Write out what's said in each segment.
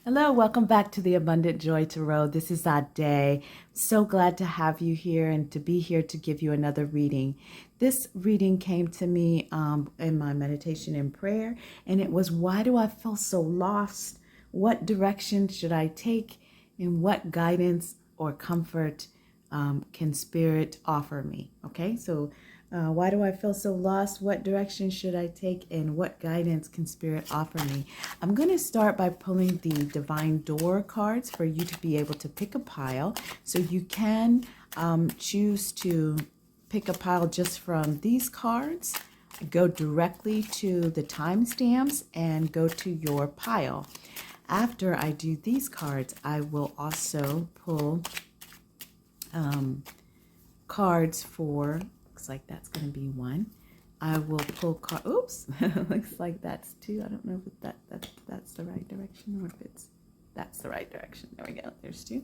Hello, welcome back to the Abundant Joy Tarot. This is Ade. So glad to have you here and to be here to give you another reading. This reading came to me in my meditation and prayer, and it was, why do I feel so lost? What direction should I take? And what guidance or comfort can Spirit offer me? Okay, so why do I feel so lost? What direction should I take? And what guidance can Spirit offer me? I'm going to start by pulling the Divine Door cards for you to be able to pick a pile. So you can choose to pick a pile just from these cards, go directly to the timestamps, and go to your pile. After I do these cards, I will also pull cards for, looks like that's going to be one. I will pull oops, looks like that's two. I don't know if that's the right direction or if that's the right direction. There we go. There's two.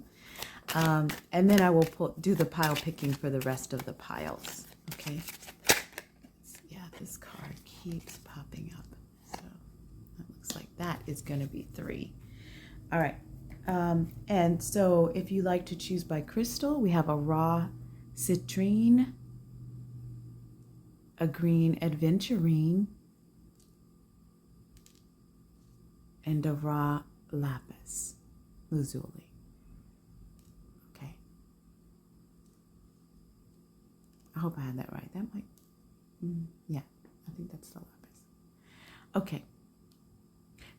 And then I will do the pile picking for the rest of the piles. Okay. Yeah, this card keeps popping up. So that looks like that is going to be three. All right. And so if you like to choose by crystal, we have a raw Citrine, a green Aventurine, and a raw Lapis, Lazuli. Okay. I hope I had that right. That might, yeah, I think that's the Lapis. Okay.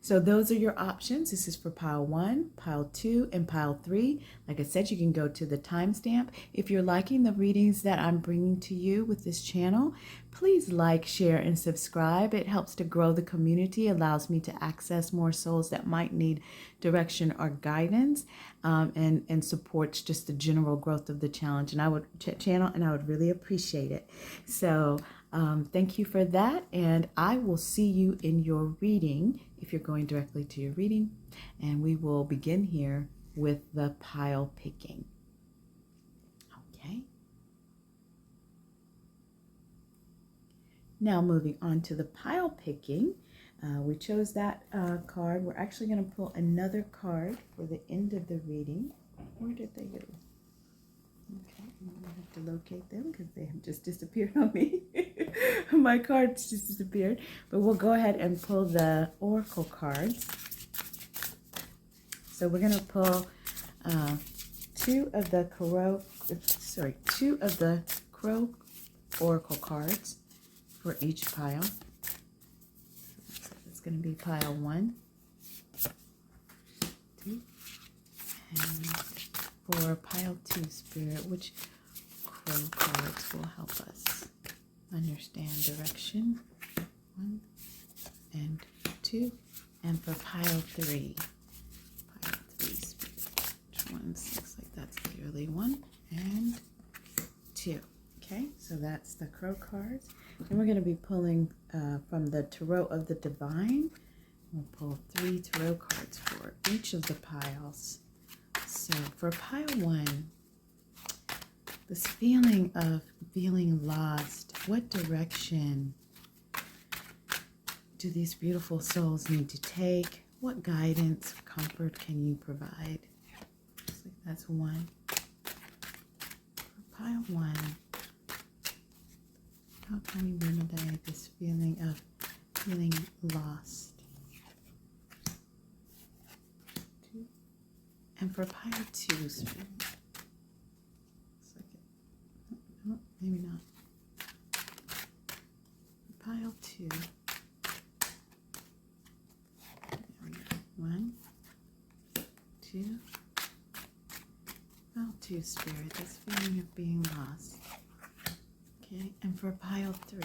So those are your options. This is for pile 1, pile 2, and pile 3. Like I said, you can go to the timestamp. If you're liking the readings that I'm bringing to you with this channel, please like, share, and subscribe. It helps to grow the community, allows me to access more souls that might need direction or guidance, and supports just the general growth of the challenge. And I would really appreciate it. So thank you for that, and I will see you in your reading if you're going directly to your reading, and we will begin here with the pile picking. Okay. Now moving on to the pile picking, we chose that card. We're actually going to pull another card for the end of the reading. Where did they go? Okay, I'm going to have to locate them because they have just disappeared on me. My cards just disappeared. But we'll go ahead and pull the oracle cards. So we're going to pull two of the crow oracle cards for each pile. So it's going to be pile 1, 2, and for pile 2, Spirit, which crow cards will help us understand direction? 1 and 2. And for pile 3, Spirit, which ones? Looks like that's clearly 1 and 2. Okay, so that's the crow cards. And we're going to be pulling from the Tarot of the Divine. We'll pull 3 tarot cards for each of the piles. So for pile 1, this feeling of feeling lost, what direction do these beautiful souls need to take? What guidance, comfort can you provide? Looks like that's 1. For pile 1, how can we remedy this feeling of feeling lost? And for pile 2, Spirit, looks like it. No, maybe not. For pile 2, there we go. 1, 2. Pile 2, Spirit, this feeling of being lost. Okay, and for pile 3,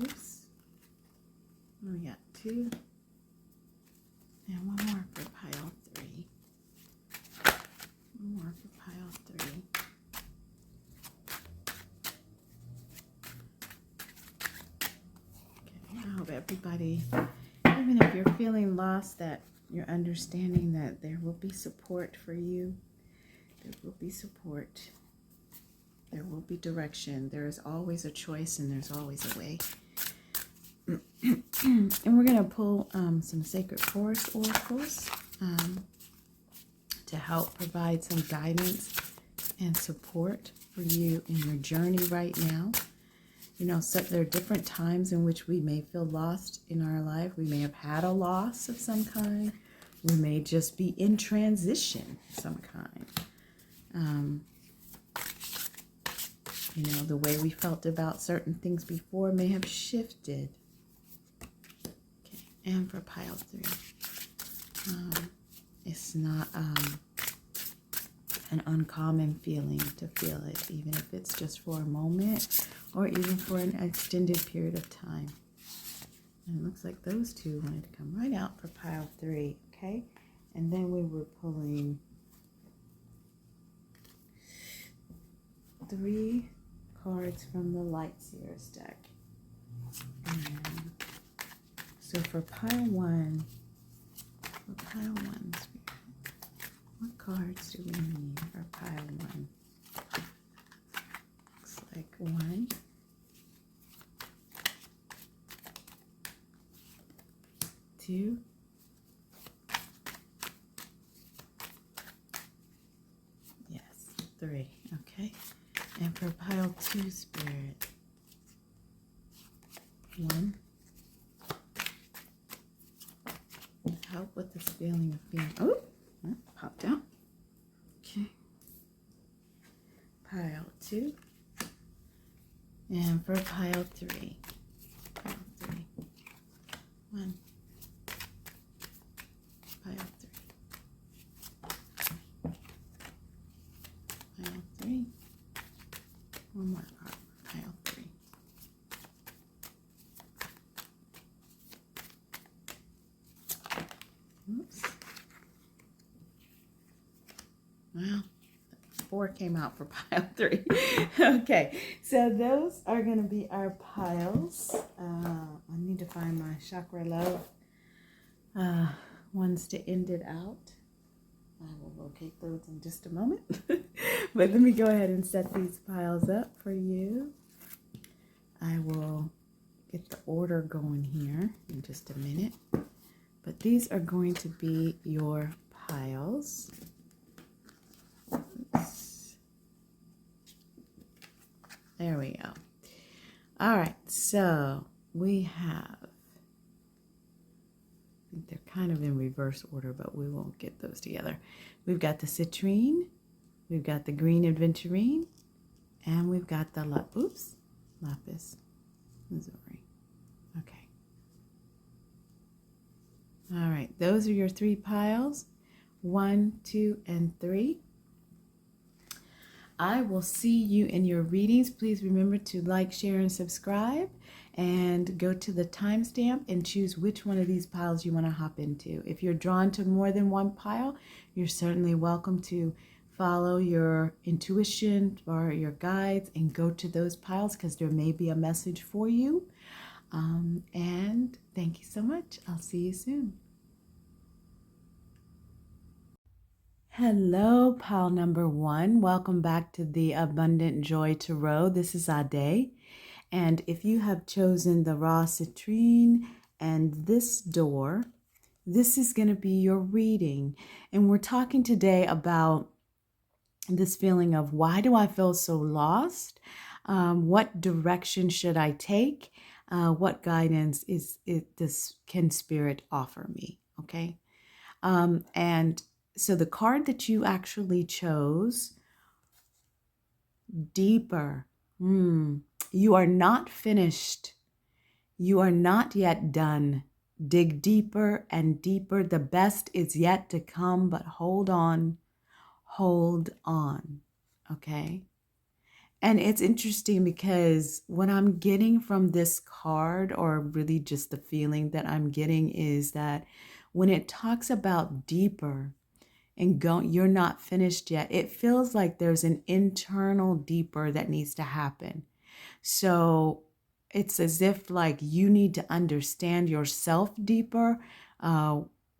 oops, we got 2, and 1 more for pile 3. More for pile 3. Okay, I hope everybody, even if you're feeling lost, that you're understanding that there will be support for you. There will be support. There will be direction. There is always a choice and there's always a way. And we're going to pull some Sacred Forest oracles. um, to help provide some guidance and support for you in your journey right now. You know, so there are different times in which we may feel lost in our life. We may have had a loss of some kind. We may just be in transition of some kind. You know, the way we felt about certain things before may have shifted. Okay, and for pile 3, it's not an uncommon feeling to feel it, even if it's just for a moment or even for an extended period of time. And it looks like those two wanted to come right out for pile 3, okay? And then we were pulling 3 cards from the Light Seers deck. And so for pile 1, what cards do we need for pile 1? Looks like 1, 2, yes, 3, okay. And for pile 2, Spirit, 1. Help with this feeling of being, oh, that popped out. Okay. Pile 2. And for pile 3, 1. Pile 3. One more card for pile 3. Oops. Well, 4 came out for pile 3. Okay, so those are going to be our piles. I need to find my Chakra Love ones to end it out. I will locate those in just a moment. But let me go ahead and set these piles up for you. I will get the order going here in just a minute. But these are going to be your piles. Oops. There we go. All right, so we have, I think they're kind of in reverse order, but we won't get those together. We've got the Citrine, we've got the green Aventurine, and we've got the Lapis Lazuli. Okay. All right, those are your 3 piles, 1, 2, and 3. I will see you in your readings. Please remember to like, share, and subscribe, and go to the timestamp and choose which one of these piles you want to hop into. If you're drawn to more than one pile, you're certainly welcome to follow your intuition or your guides and go to those piles, because there may be a message for you. And thank you so much. I'll see you soon. Hello, pile number 1. Welcome back to the Abundant Joy Tarot. This is Ade. And if you have chosen the raw citrine and this door, this is going to be your reading. And we're talking today about this feeling of, why do I feel so lost? What direction should I take? What guidance can Spirit offer me? Okay. And so the card that you actually chose, deeper. You are not finished. You are not yet done. Dig deeper and deeper. The best is yet to come, but hold on. Hold on. Okay? And it's interesting because what I'm getting from this card, or really just the feeling that I'm getting, is that when it talks about deeper, and you're not finished yet, it feels like there's an internal deeper that needs to happen. So it's as if like you need to understand yourself deeper,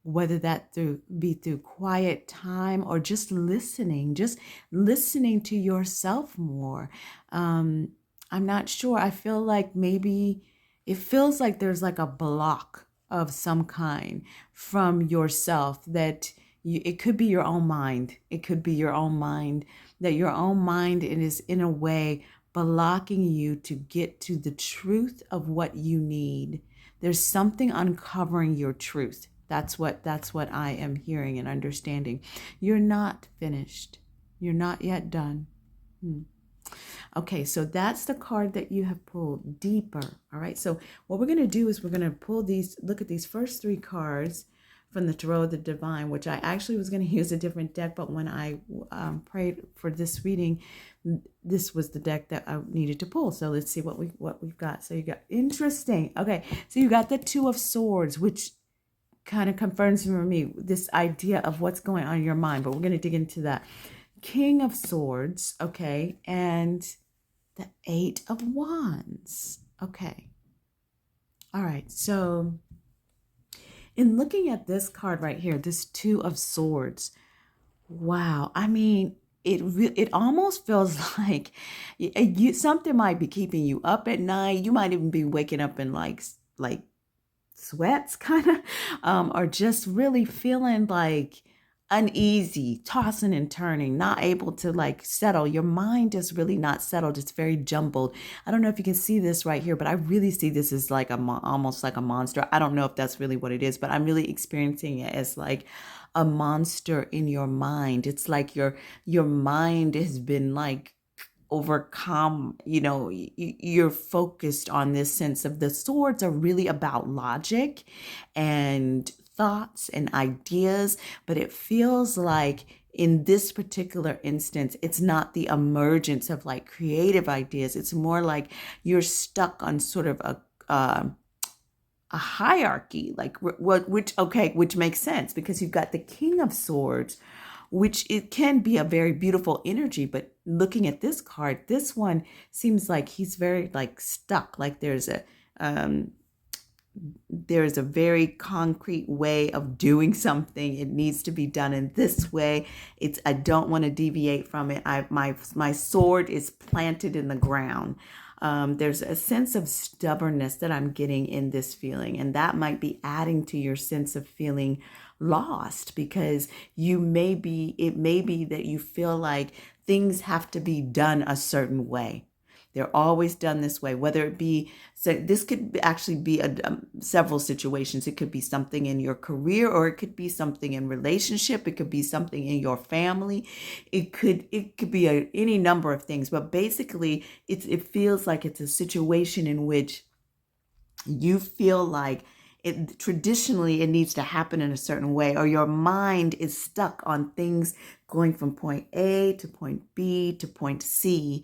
whether that be through quiet time or just listening to yourself more. I'm not sure. I feel like maybe it feels like there's like a block of some kind from yourself, that it could be your own mind. It could be your own mind, that your own mind is in a way blocking you to get to the truth of what you need. There's something uncovering your truth. That's what I am hearing and understanding. You're not finished. You're not yet done. Okay, so that's the card that you have pulled, deeper. All right, so what we're going to do is we're going to pull these, look at these first three cards from the Tarot of the Divine, which I actually was going to use a different deck, but when I prayed for this reading, this was the deck that I needed to pull. So let's see what we've got. So you got, interesting. Okay, so you got the Two of Swords, which kind of confirms for me this idea of what's going on in your mind, but we're going to dig into that. King of Swords, okay, and the Eight of Wands. Okay. All right, so in looking at this card right here, this Two of Swords, wow, I mean, it almost feels like something might be keeping you up at night. You might even be waking up in like sweats kind of, or just really feeling like uneasy, tossing and turning, not able to like settle. Your mind is really not settled. It's very jumbled. I don't know if you can see this right here, but I really see this as like almost like a monster. I don't know if that's really what it is, but I'm really experiencing it as like a monster in your mind. It's like your mind has been like overcome. You know, you're focused on this sense of, the swords are really about logic and thoughts and ideas, but it feels like in this particular instance, it's not the emergence of like creative ideas. It's more like you're stuck on sort of a hierarchy, like which makes sense, because you've got the King of Swords, which it can be a very beautiful energy, but looking at this card, this one seems like he's very like stuck, like there's a very concrete way of doing something. It needs to be done in this way. I don't want to deviate from it. My sword is planted in the ground. There's a sense of stubbornness that I'm getting in this feeling, and that might be adding to your sense of feeling lost, because it may be that you feel like things have to be done a certain way. They're always done this way, whether it be, so this could actually be several situations. It could be something in your career, or it could be something in relationship. It could be something in your family. It could be any number of things, but basically it feels like it's a situation in which you feel like traditionally it needs to happen in a certain way, or your mind is stuck on things going from point A to point B to point C.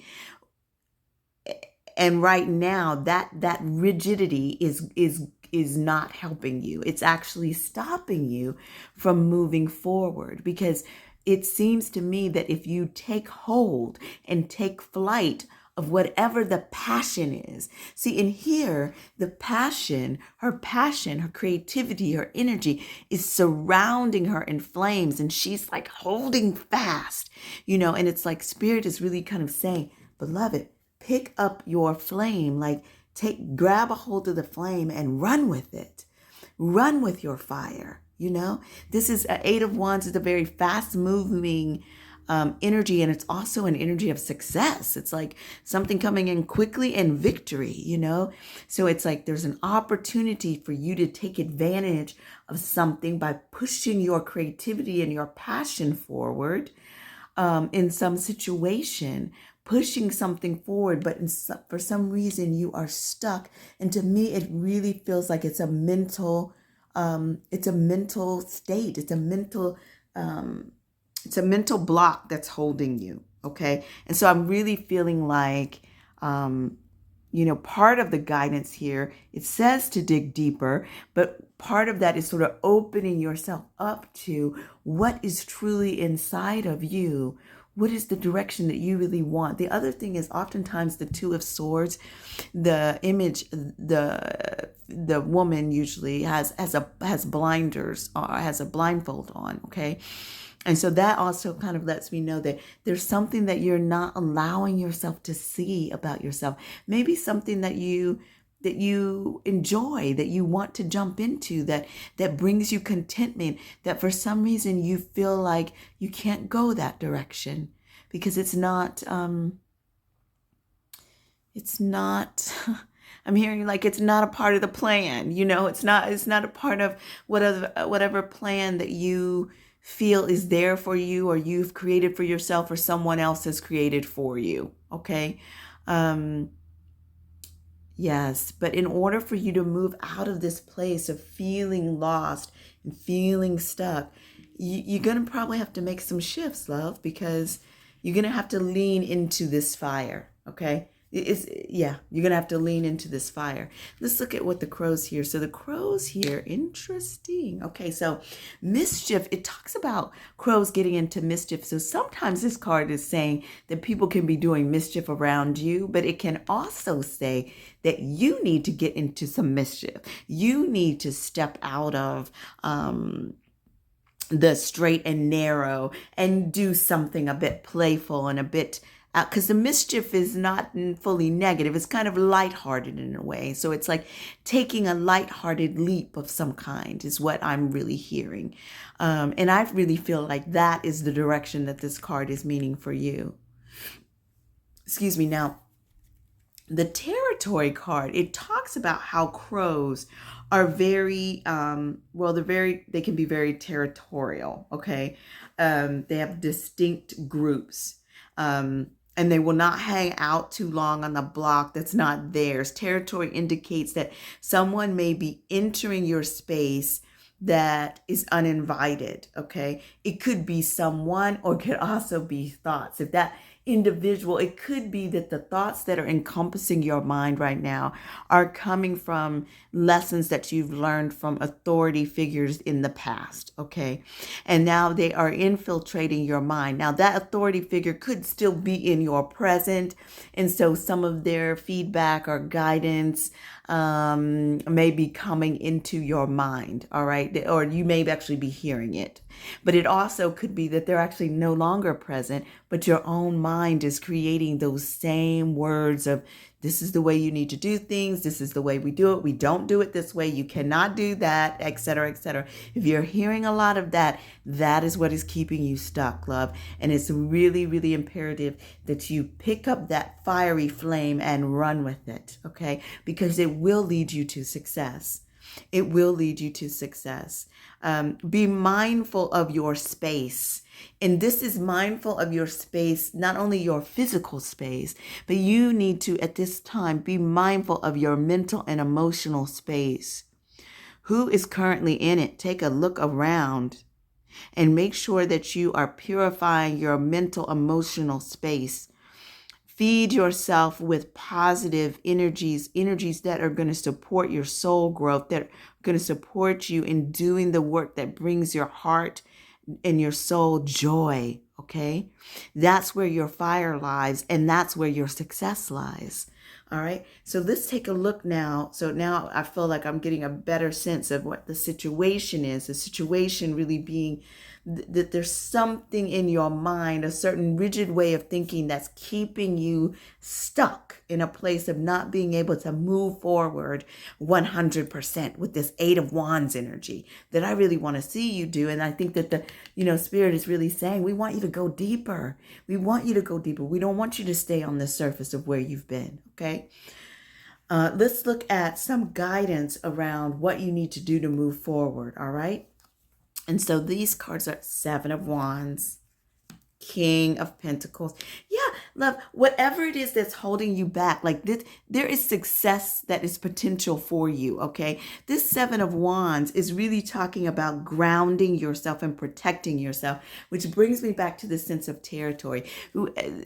And right now that rigidity is not helping you. It's actually stopping you from moving forward, because it seems to me that if you take hold and take flight of whatever the passion is. See, in here, the passion, her creativity, her energy is surrounding her in flames, and she's like holding fast, and it's like Spirit is really kind of saying, beloved, pick up your flame, like grab a hold of the flame and run with it. Run with your fire. This is Eight of Wands, is a very fast moving energy, and it's also an energy of success. It's like something coming in quickly and victory, So it's like there's an opportunity for you to take advantage of something by pushing your creativity and your passion forward in some situation, pushing something forward, but for some reason you are stuck. And to me, it really feels like it's a mental state. It's a mental block that's holding you. Okay. And so I'm really feeling like, part of the guidance here, it says to dig deeper, but part of that is sort of opening yourself up to what is truly inside of you. What is the direction that you really want? The other thing is, oftentimes the Two of Swords, the image, the woman usually has blinders, or has a blindfold on. Okay. And so that also kind of lets me know that there's something that you're not allowing yourself to see about yourself. Maybe something that you that you enjoy, that you want to jump into, that brings you contentment, that for some reason you feel like you can't go that direction because it's not I'm hearing like it's not a part of the plan. It's not a part of whatever plan that you feel is there for you, or you've created for yourself, or someone else has created for you. Okay. Yes, but in order for you to move out of this place of feeling lost and feeling stuck, you're going to probably have to make some shifts, love, because you're going to have to lean into this fire, okay? You're going to have to lean into this fire. Let's look at what the crows here. So the crows here, interesting. Okay, so mischief, it talks about crows getting into mischief. So sometimes this card is saying that people can be doing mischief around you, but it can also say that you need to get into some mischief. You need to step out of the straight and narrow and do something a bit playful and a bit, because the mischief is not fully negative. It's kind of lighthearted in a way. So it's like taking a lighthearted leap of some kind is what I'm really hearing. And I really feel like that is the direction that this card is meaning for you. Excuse me. Now, the territory card, it talks about how crows are very, they can be very territorial, okay? They have distinct groups. And they will not hang out too long on the block that's not theirs. Territory indicates that someone may be entering your space that is uninvited, okay? It could be someone, or it could also be thoughts. If that individual, it could be that the thoughts that are encompassing your mind right now are coming from lessons that you've learned from authority figures in the past, okay? And now they are infiltrating your mind. Now that authority figure could still be in your present, and so some of their feedback or guidance may be coming into your mind, all right? Or you may actually be hearing it. But it also could be that they're actually no longer present, but your own mind is creating those same words of, this is the way you need to do things. This is the way we do it. We don't do it this way. You cannot do that, etc., etc. If you're hearing a lot of that, that is what is keeping you stuck, love. And it's really, really imperative that you pick up that fiery flame and run with it, okay? Because it will lead you to success. It will lead you to success. Be mindful of your space. And this is mindful of your space, not only your physical space, but you need to, at this time, be mindful of your mental and emotional space. Who is currently in it? Take a look around and make sure that you are purifying your mental, emotional space. Feed yourself with positive energies that are going to support your soul growth, that are going to support you in doing the work that brings your heart and your soul joy, okay? That's where your fire lies, and that's where your success lies, all right? So let's take a look now. So now I feel like I'm getting a better sense of what the situation is, the situation really being that there's something in your mind, a certain rigid way of thinking that's keeping you stuck in a place of not being able to move forward 100% with this Eight of Wands energy that I really want to see you do. And I think that the Spirit is really saying, we want you to go deeper. We want you to go deeper. We don't want you to stay on the surface of where you've been, okay? Let's look at some guidance around what you need to do to move forward, all right? And so these cards are Seven of Wands, King of Pentacles. Yeah, love, whatever it is that's holding you back, like this, there is success that is potential for you, okay? This Seven of Wands is really talking about grounding yourself and protecting yourself, which brings me back to the sense of territory.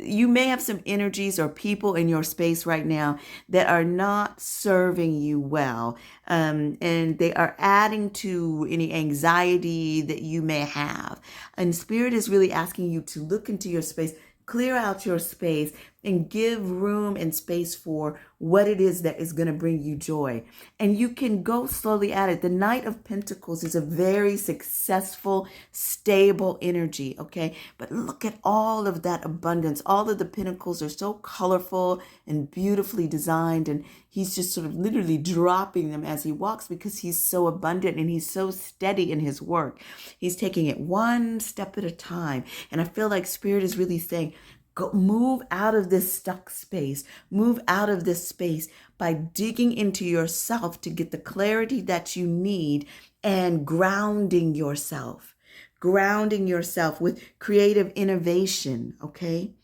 You may have some energies or people in your space right now that are not serving you well, and they are adding to any anxiety that you may have. And Spirit is really asking you to look into your space, clear out your space, and give room and space for what it is that is going to bring you joy. And you can go slowly at it. The Knight of Pentacles is a very successful, stable energy, okay? But look at all of that abundance. All of the pentacles are so colorful and beautifully designed, and he's just sort of literally dropping them as he walks because he's so abundant and he's so steady in his work. He's taking it one step at a time. And I feel like Spirit is really saying, go move out of this stuck space. Move out of this space by digging into yourself to get the clarity that you need and grounding yourself. Grounding yourself with creative innovation, okay?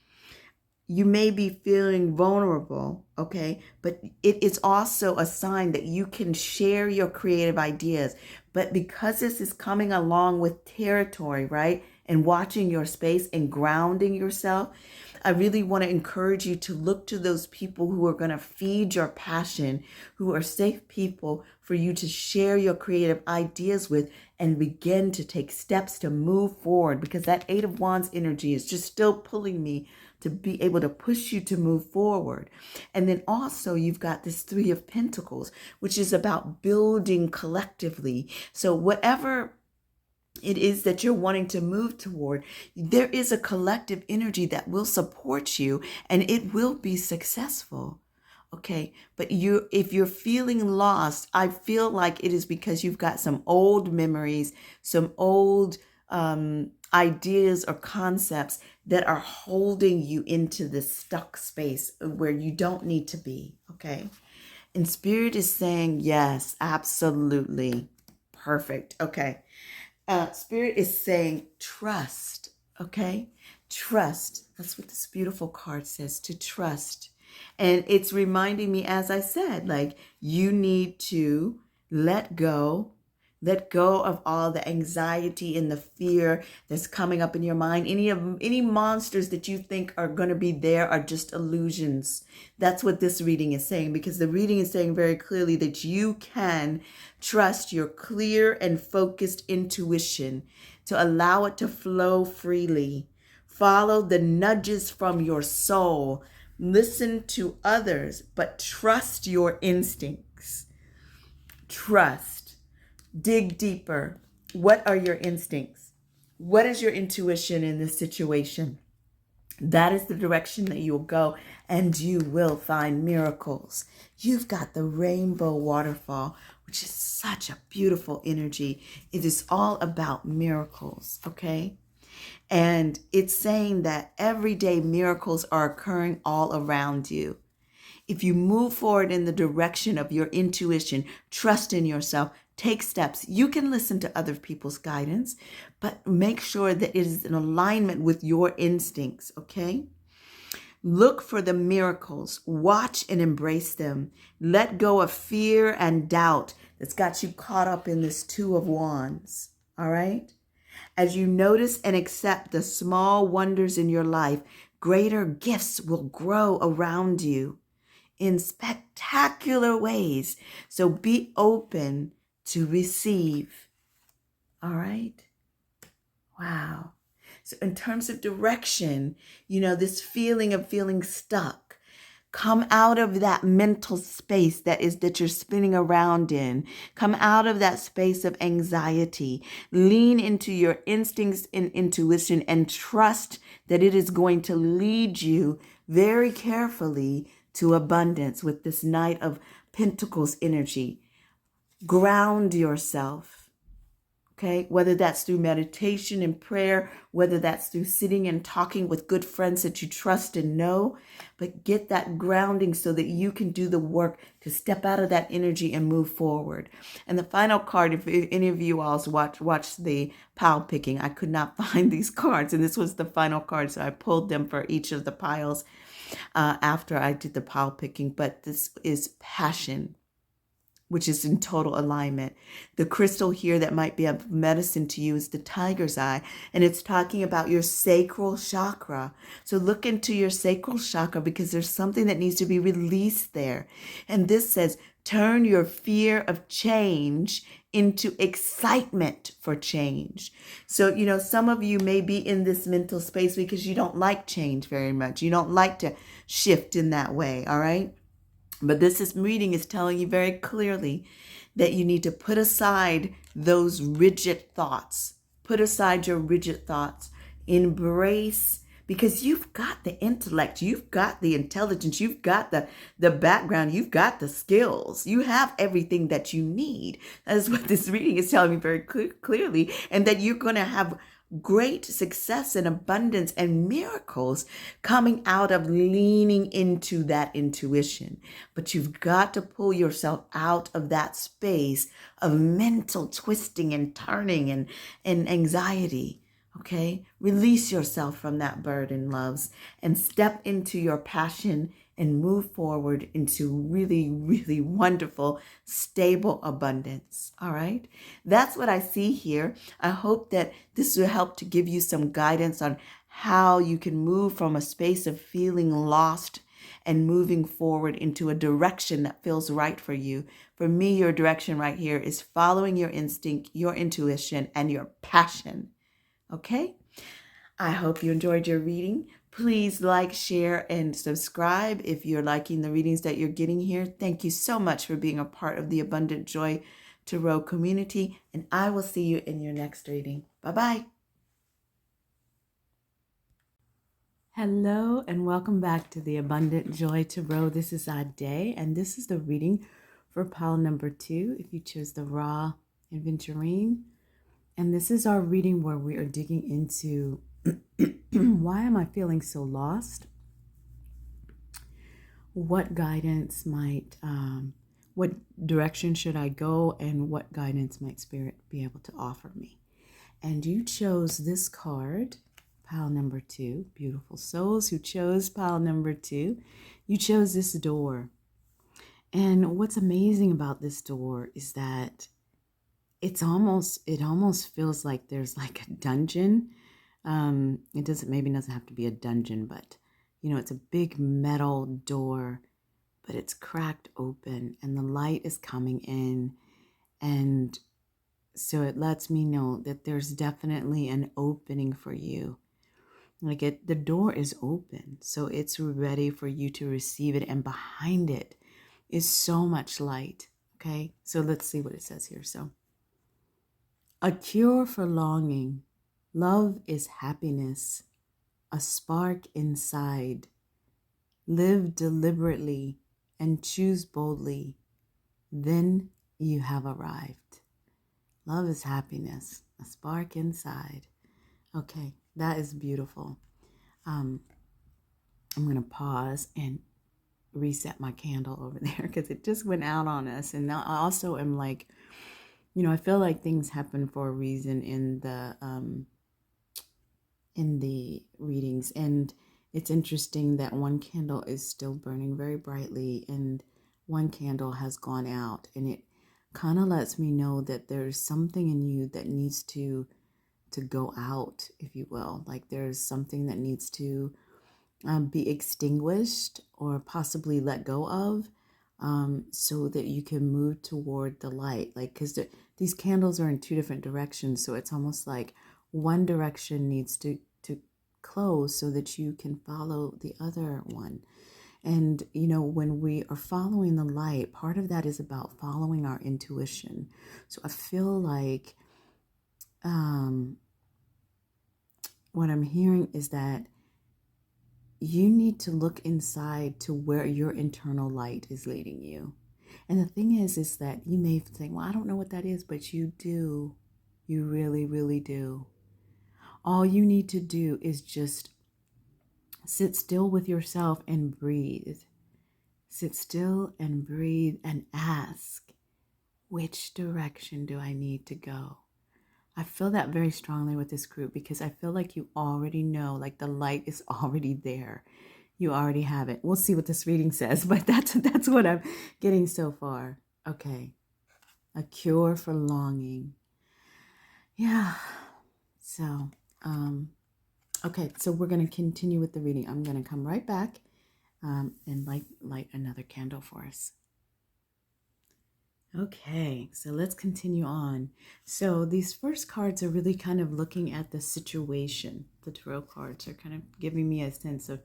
You may be feeling vulnerable, okay? But it is also a sign that you can share your creative ideas. But because this is coming along with territory, right? And watching your space and grounding yourself, I really want to encourage you to look to those people who are going to feed your passion, who are safe people for you to share your creative ideas with and begin to take steps to move forward, because that Eight of Wands energy is just still pulling me to be able to push you to move forward. And then also you've got this Three of Pentacles, which is about building collectively. So whatever it is that you're wanting to move toward, there is a collective energy that will support you and it will be successful. Okay, but if you're feeling lost, I feel like it is because you've got some old memories, some old ideas or concepts that are holding you into this stuck space where you don't need to be. Okay, and Spirit is saying, yes, absolutely. Perfect. Okay. Spirit is saying trust, okay? Trust. That's what this beautiful card says, to trust. And it's reminding me, as I said, like you need to let go of all the anxiety and the fear that's coming up in your mind. Any monsters that you think are going to be there are just illusions. That's what this reading is saying, because the reading is saying very clearly that you can trust your clear and focused intuition to allow it to flow freely. Follow the nudges from your soul. Listen to others, but trust your instincts. Trust. Dig deeper. What are your instincts? What is your intuition in this situation? That is the direction that you'll go, and you will find miracles. You've got the rainbow waterfall, which is such a beautiful energy. It is all about miracles, okay? And it's saying that everyday miracles are occurring all around you. If you move forward in the direction of your intuition, trust in yourself, take steps. You can listen to other people's guidance, but make sure that it is in alignment with your instincts, okay? Look for the miracles. Watch and embrace them. Let go of fear and doubt that's got you caught up in this Two of Wands, all right? As you notice and accept the small wonders in your life, greater gifts will grow around you in spectacular ways. So be open to receive. All right? Wow. So in terms of direction, this feeling of feeling stuck, come out of that mental space that you're spinning around in. Come out of that space of anxiety. Lean into your instincts and intuition and trust that it is going to lead you very carefully to abundance with this Knight of Pentacles energy. Ground yourself, okay? Whether that's through meditation and prayer, whether that's through sitting and talking with good friends that you trust and know, but get that grounding so that you can do the work to step out of that energy and move forward. And the final card, if any of you all watched the pile picking, I could not find these cards, and this was the final card, so I pulled them for each of the piles after I did the pile picking. But this is passion, which is in total alignment. The crystal here that might be of medicine to you is the tiger's eye, and it's talking about your sacral chakra. So look into your sacral chakra, because there's something that needs to be released there. And this says, turn your fear of change into excitement for change. So, some of you may be in this mental space because you don't like change very much. You don't like to shift in that way, all right? But this reading is telling you very clearly that you need to put aside those rigid thoughts. Put aside your rigid thoughts. Embrace, because you've got the intellect, you've got the intelligence, you've got the background, you've got the skills. You have everything that you need. That is what this reading is telling me very clearly, and that you're going to have great success and abundance and miracles coming out of leaning into that intuition. But you've got to pull yourself out of that space of mental twisting and turning and anxiety. Okay? Release yourself from that burden, loves, and step into your passion and move forward into really, really wonderful, stable abundance. All right? That's what I see here. I hope that this will help to give you some guidance on how you can move from a space of feeling lost and moving forward into a direction that feels right for you. For me, your direction right here is following your instinct, your intuition, and your passion. Okay? I hope you enjoyed your reading. Please like, share, and subscribe if you're liking the readings that you're getting here. Thank you so much for being a part of the Abundant Joy Tarot community, and I will see you in your next reading. Bye-bye. Hello, and welcome back to the Abundant Joy Tarot. This is Ade, and this is the reading for pile number 2, if you chose the raw Aventurine. And this is our reading where we are digging into why am I feeling so lost? What guidance might, what direction should I go, and what guidance might Spirit be able to offer me? And you chose this card, pile number 2. Beautiful souls who chose pile number 2. You chose this door. And what's amazing about this door is that it almost feels like there's like a dungeon. It doesn't have to be a dungeon, but it's a big metal door, but it's cracked open and the light is coming in. And so it lets me know that there's definitely an opening for you. The door is open, so it's ready for you to receive it. And behind it is so much light. Okay, so let's see what it says here. So, a cure for longing. Love is happiness, a spark inside. Live deliberately and choose boldly. Then you have arrived. Love is happiness, a spark inside. Okay, that is beautiful. I'm going to pause and reset my candle over there because it just went out on us. And now I also am like, I feel like things happen for a reason in the readings. And it's interesting that one candle is still burning very brightly and one candle has gone out, and it kind of lets me know that there's something in you that needs to go out, if you will. Like there's something that needs to be extinguished or possibly let go of, so that you can move toward the light. Like, because these candles are in 2 different directions, so it's almost like one direction needs to close so that you can follow the other one. And when we are following the light, part of that is about following our intuition. So I feel like what I'm hearing is that you need to look inside to where your internal light is leading you. And the thing is that you may think, well, I don't know what that is, but you do. You really, really do. All you need to do is just sit still with yourself and breathe. Sit still and breathe and ask, which direction do I need to go? I feel that very strongly with this group because I feel like you already know, like the light is already there. You already have it. We'll see what this reading says, but that's what I'm getting so far. Okay. A cure for longing. Yeah. So, okay. So we're going to continue with the reading. I'm going to come right back and light another candle for us. Okay, so let's continue on. So these first cards are really kind of looking at the situation. The tarot cards are kind of giving me a sense of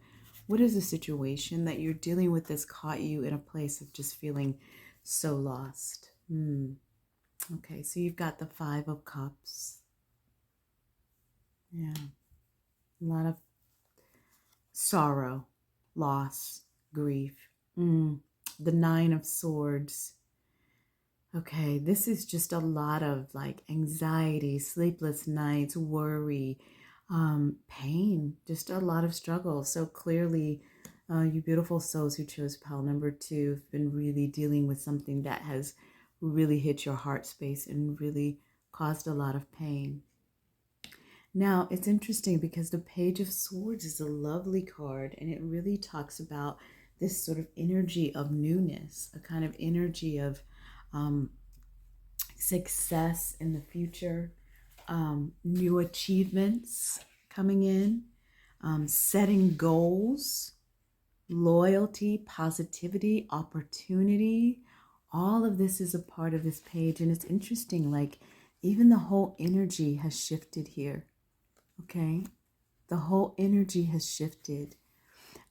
what is the situation that you're dealing with that's caught you in a place of just feeling so lost. Okay, so you've got the Five of Cups. Yeah, a lot of sorrow, loss, grief. The Nine of Swords. Okay, this is just a lot of like anxiety, sleepless nights, worry, pain, just a lot of struggle. So clearly, you beautiful souls who chose pile number 2 have been really dealing with something that has really hit your heart space and really caused a lot of pain. Now, it's interesting because the Page of Swords is a lovely card, and it really talks about this sort of energy of newness, a kind of energy of success in the future, new achievements coming in, setting goals, loyalty, positivity, opportunity. All of this is a part of this page, and it's interesting, like even the whole energy has shifted here. Okay, the whole energy has shifted.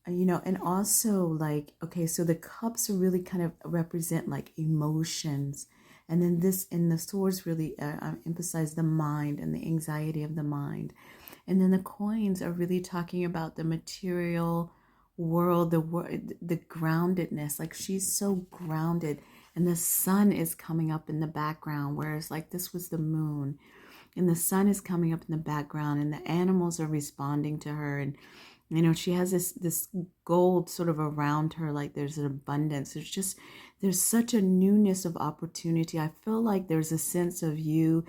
And also like, okay, so the cups really kind of represent like emotions. And then this in the swords really emphasize the mind and the anxiety of the mind. And then the coins are really talking about the material world, the groundedness. Like she's so grounded, and the sun is coming up in the background, whereas like this was the moon, and the sun is coming up in the background, and the animals are responding to her, and she has this gold sort of around her, like there's an abundance. There's such a newness of opportunity. I feel like there's a sense of you,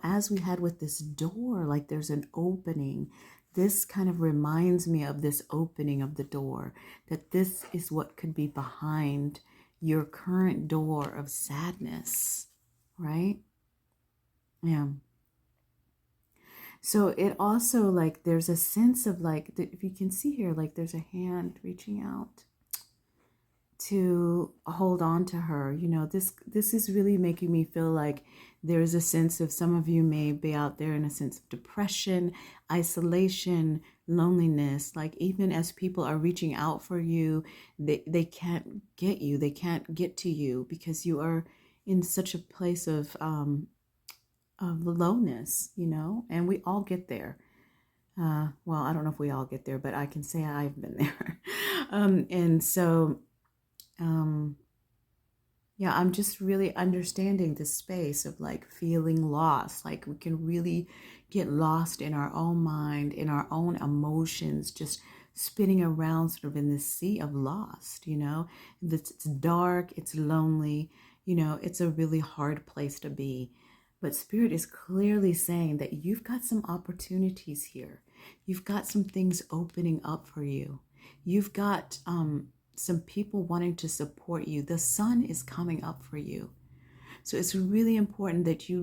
as we had with this door, like there's an opening. This kind of reminds me of this opening of the door, that this is what could be behind your current door of sadness, right? Yeah. So it also like there's a sense of like, if you can see here, like there's a hand reaching out to hold on to her. This is really making me feel like there's a sense of, some of you may be out there in a sense of depression, isolation, loneliness. Like even as people are reaching out for you, they can't get you. They can't get to you because you are in such a place of lowness, and we all get there. Well, I don't know if we all get there, but I can say I've been there. And so, yeah, I'm just really understanding the space of like feeling lost. Like we can really get lost in our own mind, in our own emotions, just spinning around sort of in this sea of lost, It's dark, it's lonely, it's a really hard place to be. But Spirit is clearly saying that you've got some opportunities here. You've got some things opening up for you. You've got some people wanting to support you. The sun is coming up for you. So it's really important that you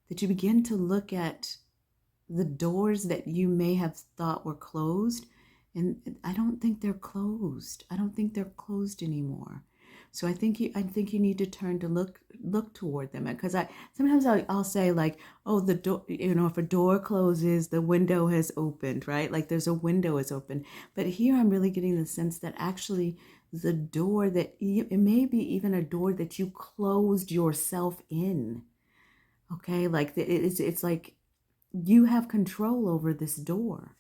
begin to look at the doors that you may have thought were closed. And I don't think they're closed. I don't think they're closed anymore. So I think you need to turn to look toward them, because sometimes I'll say like, oh, the door, if a door closes, the window has opened, right? Like there's a window is open. But here I'm really getting the sense that actually the door it may be even a door that you closed yourself in. Okay, like it's like you have control over this door,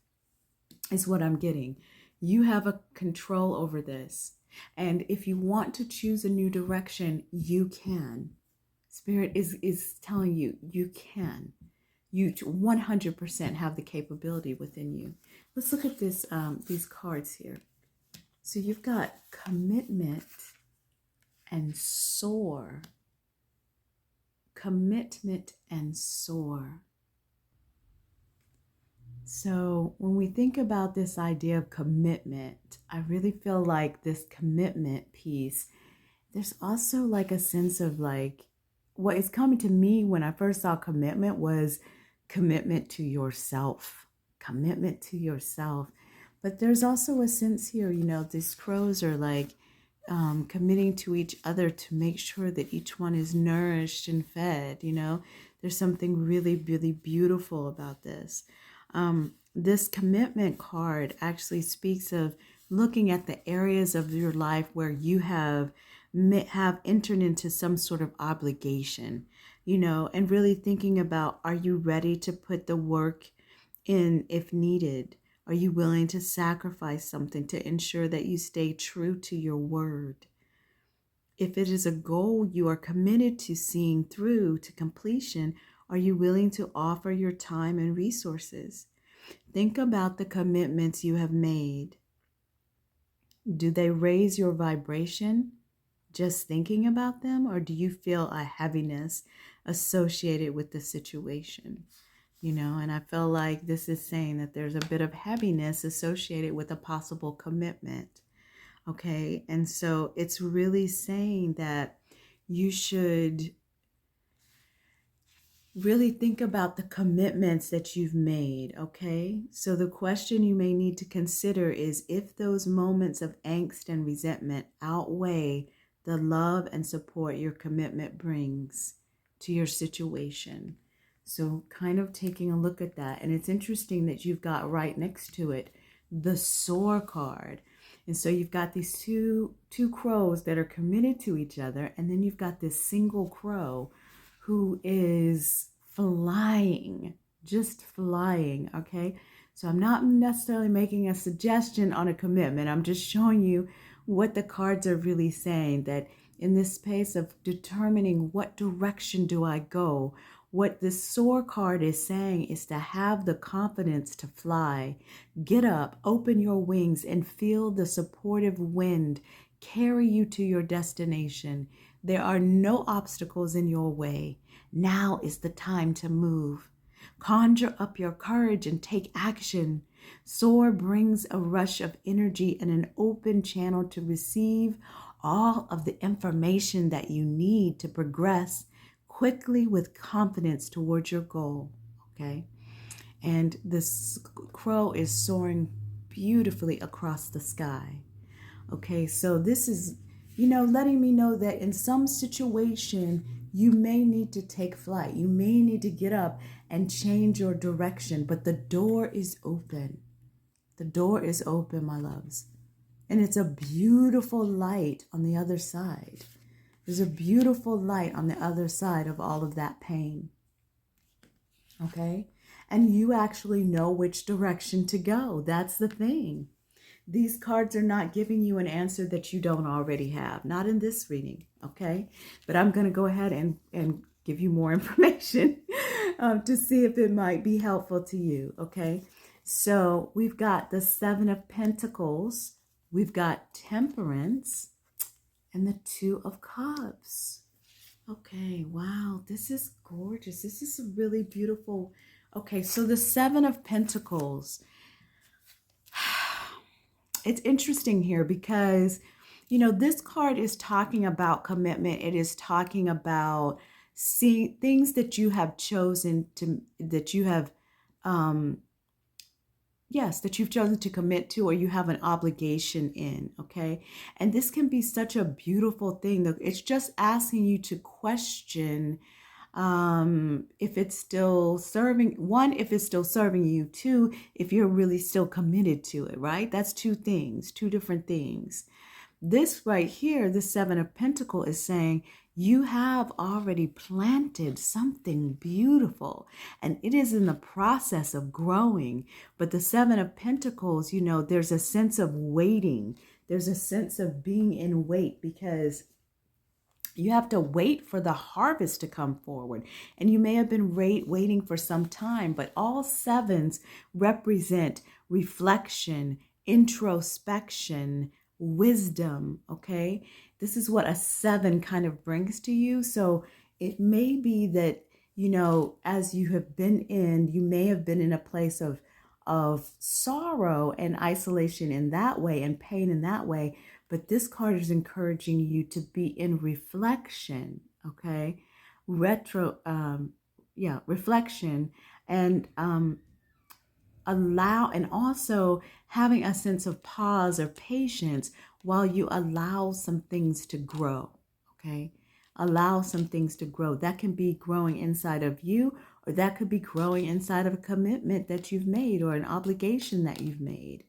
is what I'm getting. You have a control over this. And if you want to choose a new direction, you can. Spirit is telling you, you can. You 100% have the capability within you. Let's look at these cards here. So you've got commitment and soar. Commitment and soar. So when we think about this idea of commitment, I really feel like this commitment piece, there's also like a sense of like, what is coming to me when I first saw commitment was commitment to yourself. Commitment to yourself. But there's also a sense here, these crows are like, committing to each other to make sure that each one is nourished and fed. There's something really, really beautiful about this. This commitment card actually speaks of looking at the areas of your life where you have entered into some sort of obligation, and really thinking about, are you ready to put the work in if needed? Are you willing to sacrifice something to ensure that you stay true to your word? If it is a goal you are committed to seeing through to completion, are you willing to offer your time and resources? Think about the commitments you have made. Do they raise your vibration just thinking about them, or do you feel a heaviness associated with the situation? And I feel like this is saying that there's a bit of heaviness associated with a possible commitment. Okay. And so it's really saying that you should really think about the commitments that you've made. Okay. So the question you may need to consider is if those moments of angst and resentment outweigh the love and support your commitment brings to your situation. So kind of taking a look at that. And it's interesting that you've got right next to it the soar card. And so you've got these two crows that are committed to each other. And then you've got this single crow who is flying, just flying. Okay. So I'm not necessarily making a suggestion on a commitment. I'm just showing you what the cards are really saying, that in this space of determining what direction do I go, what this soar card is saying is to have the confidence to fly. Get up, open your wings, and feel the supportive wind carry you to your destination. There are no obstacles in your way. Now is the time to move. Conjure up your courage and take action. Soar brings a rush of energy and an open channel to receive all of the information that you need to progress quickly with confidence towards your goal. Okay. And this crow is soaring beautifully across the sky. Okay. So this is, letting me know that in some situation, you may need to take flight. You may need to get up and change your direction, but the door is open. The door is open, my loves. And it's a beautiful light on the other side. There's a beautiful light on the other side of all of that pain. Okay? And you actually know which direction to go. That's the thing. These cards are not giving you an answer that you don't already have. Not in this reading. Okay? But I'm going to go ahead and give you more information to see if it might be helpful to you. Okay? So we've got the Seven of Pentacles. We've got Temperance. And the Two of Cups. Okay, wow, this is gorgeous. This is a really beautiful. Okay, so the Seven of Pentacles. It's interesting here because, this card is talking about commitment. It is talking about seeing things that you have chosen to, that you have, yes, that you've chosen to commit to, or you have an obligation in, okay? And this can be such a beautiful thing. It's just asking you to question if it's still serving, one, if it's still serving you, two, if you're really still committed to it, right? That's two things, two different things. This right here, the Seven of Pentacles is saying, you have already planted something beautiful and it is in the process of growing. But the Seven of Pentacles, there's a sense of waiting. There's a sense of being in wait because you have to wait for the harvest to come forward. And you may have been waiting for some time, but all sevens represent reflection, introspection, wisdom. Okay. This is what a seven kind of brings to you. So it may be that, as you may have been in a place of sorrow and isolation in that way and pain in that way. But this card is encouraging you to be in reflection. Okay. Reflection and, allow, and also having a sense of pause or patience while you allow some things to grow, okay? Allow some things to grow. That can be growing inside of you, or that could be growing inside of a commitment that you've made or an obligation that you've made.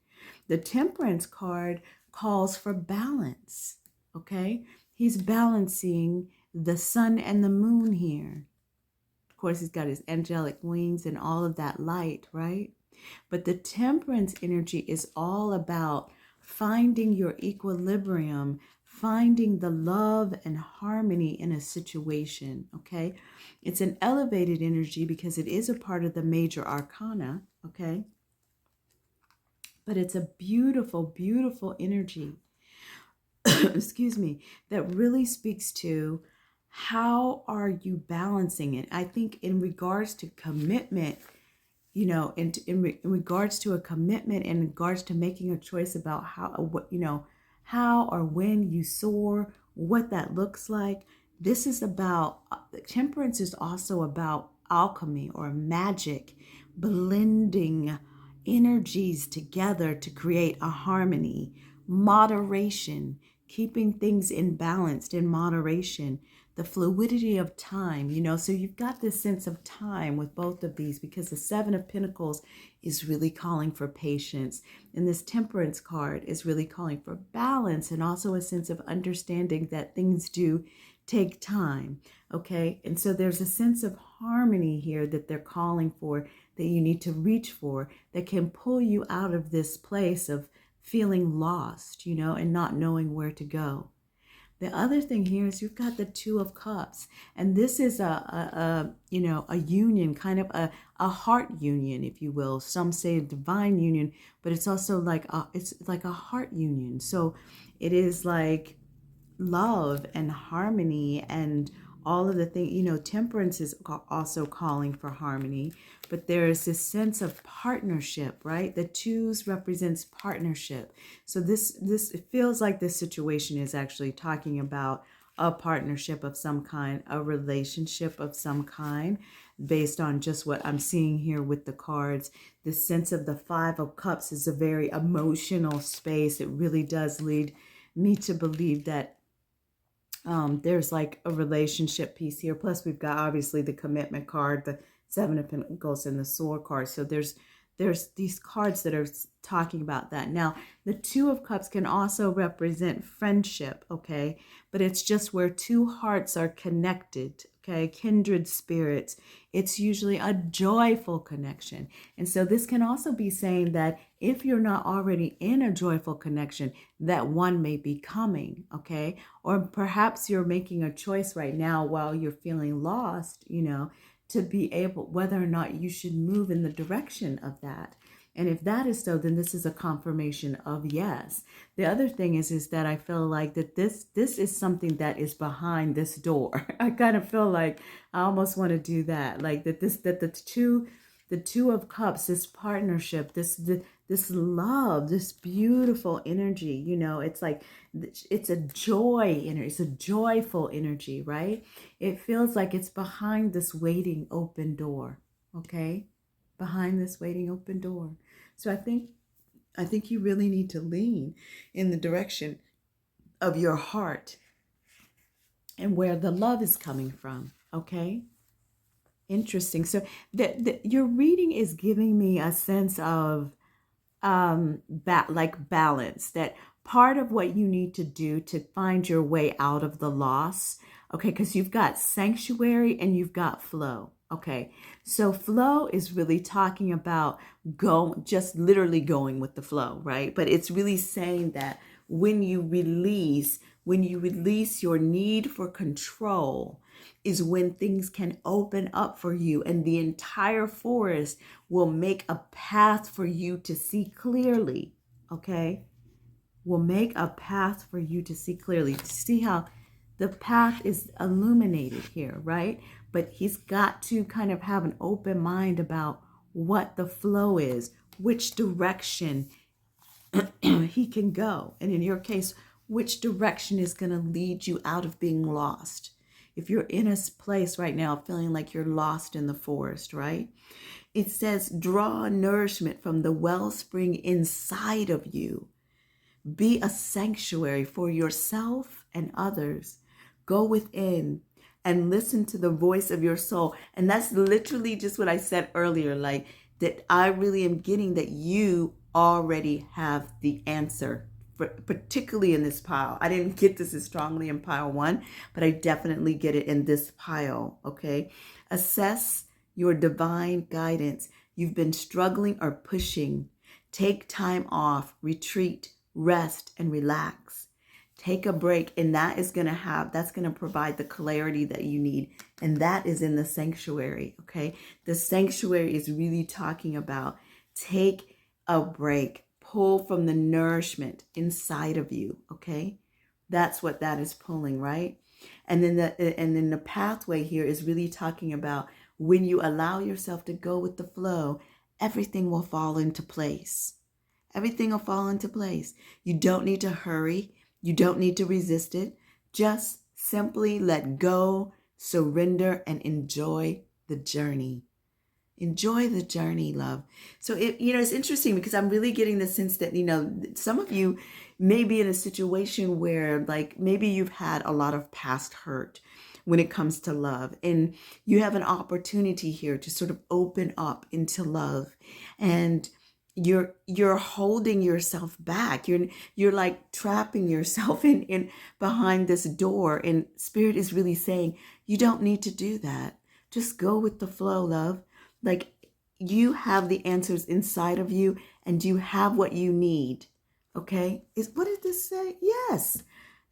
The Temperance card calls for balance, okay? He's balancing the sun and the moon here. Of course, he's got his angelic wings and all of that light, right? But the Temperance energy is all about finding your equilibrium, finding the love and harmony in a situation, okay? It's an elevated energy because it is a part of the major arcana, okay? But it's a beautiful, beautiful energy, excuse me, that really speaks to how are you balancing it. I think in regards to commitment, in regards to a commitment, in regards to making a choice about how or when you soar, what that looks like. This is about, Temperance is also about alchemy or magic, blending energies together to create a harmony, moderation, keeping things in balance, in moderation, the fluidity of time, so you've got this sense of time with both of these, because the Seven of Pentacles is really calling for patience, and this Temperance card is really calling for balance, and also a sense of understanding that things do take time, okay? And so there's a sense of harmony here that they're calling for, that you need to reach for, that can pull you out of this place of feeling lost, and not knowing where to go. The other thing here is you've got the Two of Cups, and this is a union, kind of a heart union, if you will. Some say a divine union, but it's also like a heart union. So it is like love and harmony and all of the things. Temperance is also calling for harmony, but there is this sense of partnership, right? The twos represents partnership. So this it feels like this situation is actually talking about a partnership of some kind, a relationship of some kind, based on just what I'm seeing here with the cards. The sense of the Five of Cups is a very emotional space. It really does lead me to believe that there's like a relationship piece here. Plus we've got obviously the Commitment card, the Seven of Pentacles, and the Sword card. So there's these cards that are talking about that. Now, the Two of Cups can also represent friendship, okay? But it's just where two hearts are connected, okay? Kindred spirits. It's usually a joyful connection. And so this can also be saying that if you're not already in a joyful connection, that one may be coming, okay? Or perhaps you're making a choice right now while you're feeling lost, to be able, whether or not you should move in the direction of that. And if that is so, then this is a confirmation of yes. The other thing is that I feel like that this is something that is behind this door. I kind of feel like I almost want to do that. Like that the Two of Cups, this partnership, this love, this beautiful energy, it's like, it's a joy energy, it's a joyful energy, right? It feels like it's behind this waiting open door, okay? Behind this waiting open door. So I think you really need to lean in the direction of your heart and where the love is coming from, okay? Interesting. So your reading is giving me a sense of balance, that part of what you need to do to find your way out of the loss, okay, because you've got sanctuary and you've got flow. Okay, so flow is really talking about just literally going with the flow, right? But it's really saying that when you release your need for control is when things can open up for you, and the entire forest will make a path for you to see clearly, okay? Will make a path for you to see clearly. See how the path is illuminated here, right? But he's got to kind of have an open mind about what the flow is, which direction he can go. And in your case, which direction is going to lead you out of being lost. If you're in a place right now feeling like you're lost in the forest, right? It says, draw nourishment from the wellspring inside of you. Be a sanctuary for yourself and others. Go within and listen to the voice of your soul. And that's literally just what I said earlier, like that I really am getting that you already have the answer, particularly in this pile. I didn't get this as strongly in pile 1, but I definitely get it in this pile, okay? Assess your divine guidance. You've been struggling or pushing. Take time off, retreat, rest, and relax. Take a break, and that's going to provide the clarity that you need. And that is in the sanctuary, okay? The sanctuary is really talking about take a break, pull from the nourishment inside of you, okay? That's what that is pulling, right? And then the pathway here is really talking about when you allow yourself to go with the flow, everything will fall into place. Everything will fall into place. You don't need to hurry. You don't need to resist it. Just simply let go, surrender, and enjoy the journey. Enjoy the journey, love. So, it's interesting because I'm really getting the sense that, some of you may be in a situation where, like, maybe you've had a lot of past hurt when it comes to love. And you have an opportunity here to sort of open up into love. And you're holding yourself back. You're like trapping yourself in behind this door. And Spirit is really saying, you don't need to do that. Just go with the flow, love. Like, you have the answers inside of you, and you have what you need. Okay? What did this say? Yes.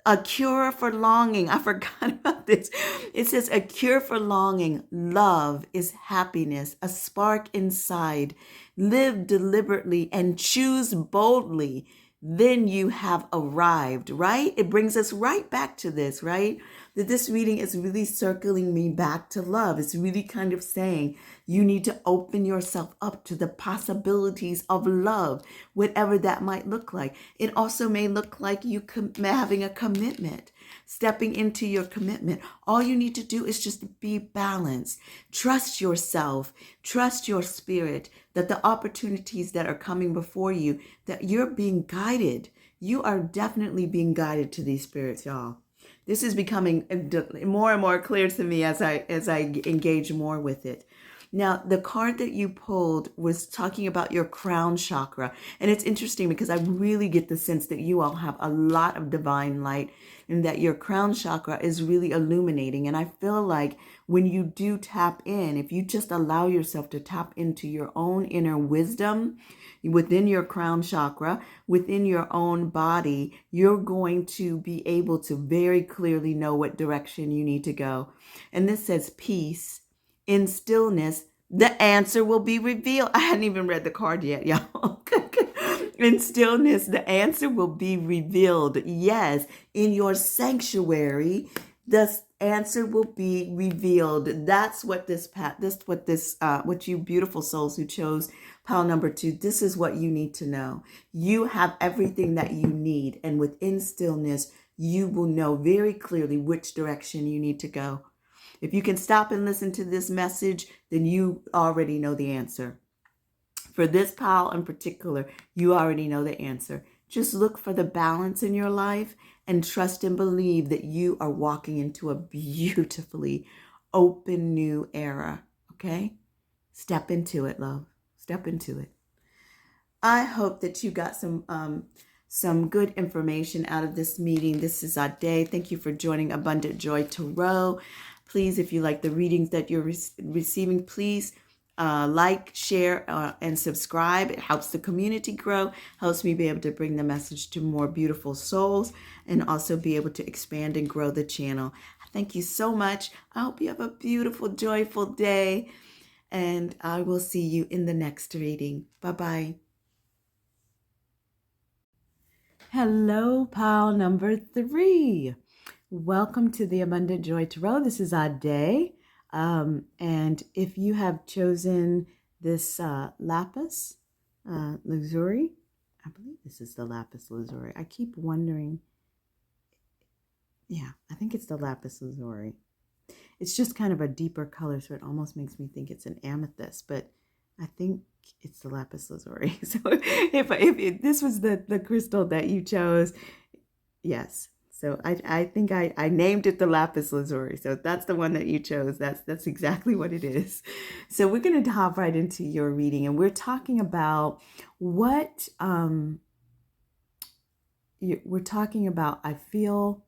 A cure for longing. I forgot about this. It says a cure for longing. Love is happiness, a spark inside. Live deliberately and choose boldly. Then you have arrived, right? It brings us right back to this, right? That this reading is really circling me back to love. It's really kind of saying you need to open yourself up to the possibilities of love, whatever that might look like. It also may look like you having a commitment, stepping into your commitment. All you need to do is just be balanced. Trust yourself, trust your spirit, that the opportunities that are coming before you, that you're being guided. You are definitely being guided to these spirits, y'all. This is becoming more and more clear to me as I engage more with it. Now, the card that you pulled was talking about your crown chakra. And it's interesting because I really get the sense that you all have a lot of divine light and that your crown chakra is really illuminating. And I feel like when you do tap in, if you just allow yourself to tap into your own inner wisdom within your crown chakra, within your own body, you're going to be able to very clearly know what direction you need to go. And this says peace. In stillness, the answer will be revealed. I hadn't even read the card yet, y'all. In stillness, the answer will be revealed. Yes, in your sanctuary, the answer will be revealed. That's what what you beautiful souls who chose pile number 2, this is what you need to know. You have everything that you need, and within stillness, you will know very clearly which direction you need to go. If you can stop and listen to this message, then you already know the answer. For this pile in particular, you already know the answer. Just look for the balance in your life and trust and believe that you are walking into a beautifully open new era. Okay? Step into it, love. Step into it. I hope that you got some good information out of this meeting. This is our day. Thank you for joining Abundant Joy Tarot. Please, if you like the readings that you're receiving, please like, share, and subscribe. It helps the community grow, helps me be able to bring the message to more beautiful souls, and also be able to expand and grow the channel. Thank you so much. I hope you have a beautiful, joyful day, and I will see you in the next reading. Bye-bye. Hello, pile number 3. Welcome to the Abundant Joy Tarot. This is our day. And if you have chosen this Lapis Lazuli, I believe this is the Lapis Lazuli. I keep wondering. Yeah, I think it's the Lapis Lazuli. It's just kind of a deeper color, so it almost makes me think it's an amethyst. But I think it's the Lapis Lazuli. So if this was the crystal that you chose, yes. So I think I named it the Lapis Lazuli. So that's the one that you chose. That's exactly what it is. So we're going to hop right into your reading, and we're talking about what we're talking about. I feel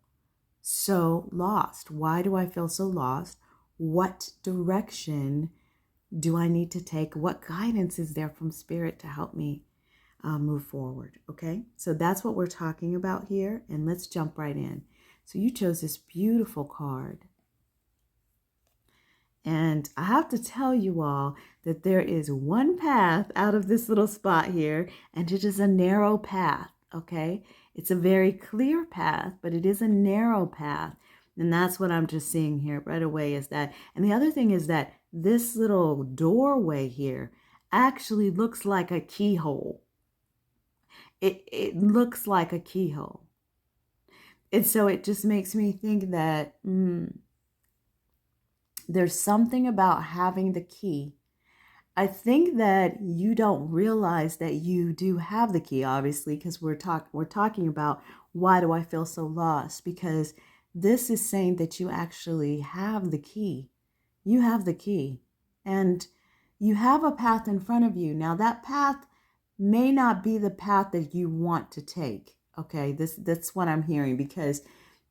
so lost. Why do I feel so lost? What direction do I need to take? What guidance is there from Spirit to help me move forward? Okay, so that's what we're talking about here, and let's jump right in. So you chose this beautiful card, and I have to tell you all that there is one path out of this little spot here, and it is a narrow path. Okay, it's a very clear path, but it is a narrow path. And that's what I'm just seeing here right away is that. And the other thing is that this little doorway here actually looks like a keyhole. It looks like a keyhole. And so it just makes me think that there's something about having the key. I think that you don't realize that you do have the key, obviously, because we're talking about why do I feel so lost? Because this is saying that you actually have the key. You have the key, and you have a path in front of you. Now that path may not be the path that you want to take. Okay, that's what I'm hearing, because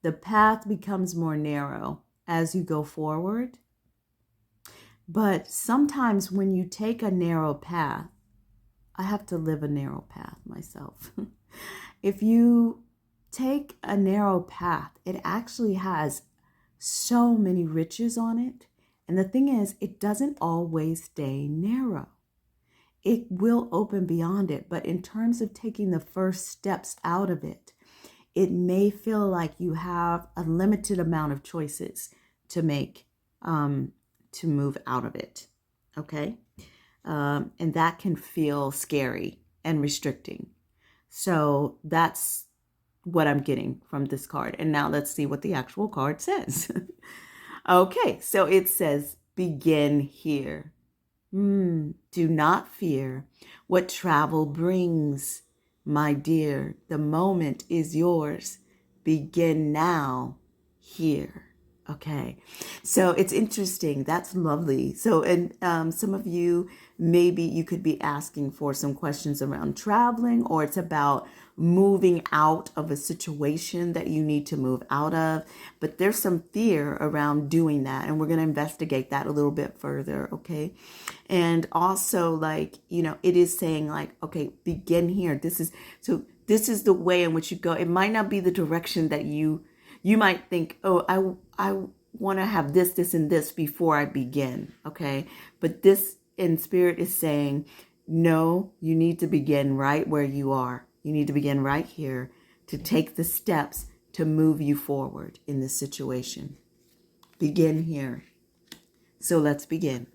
the path becomes more narrow as you go forward. But sometimes when you take a narrow path, I have to live a narrow path myself. If you take a narrow path, it actually has so many riches on it. And the thing is, it doesn't always stay narrow. It will open beyond it. But in terms of taking the first steps out of it, it may feel like you have a limited amount of choices to make to move out of it. Okay? And that can feel scary and restricting. So that's what I'm getting from this card. And now let's see what the actual card says. Okay, so it says, begin here. Do not fear what travel brings, my dear. The moment is yours. Begin now, here. Okay, so it's interesting. That's lovely. So, and some of you, maybe you could be asking for some questions around traveling, or it's about moving out of a situation that you need to move out of. But there's some fear around doing that, and we're going to investigate that a little bit further. Okay, and also, like, you know, it is saying like, okay, begin here. This is the way in which you go. It might not be the direction that you might think, oh, I want to have this, and this before I begin. Okay. But this in Spirit is saying, no, you need to begin right where you are. You need to begin right here to take the steps to move you forward in this situation. Begin here. So let's begin.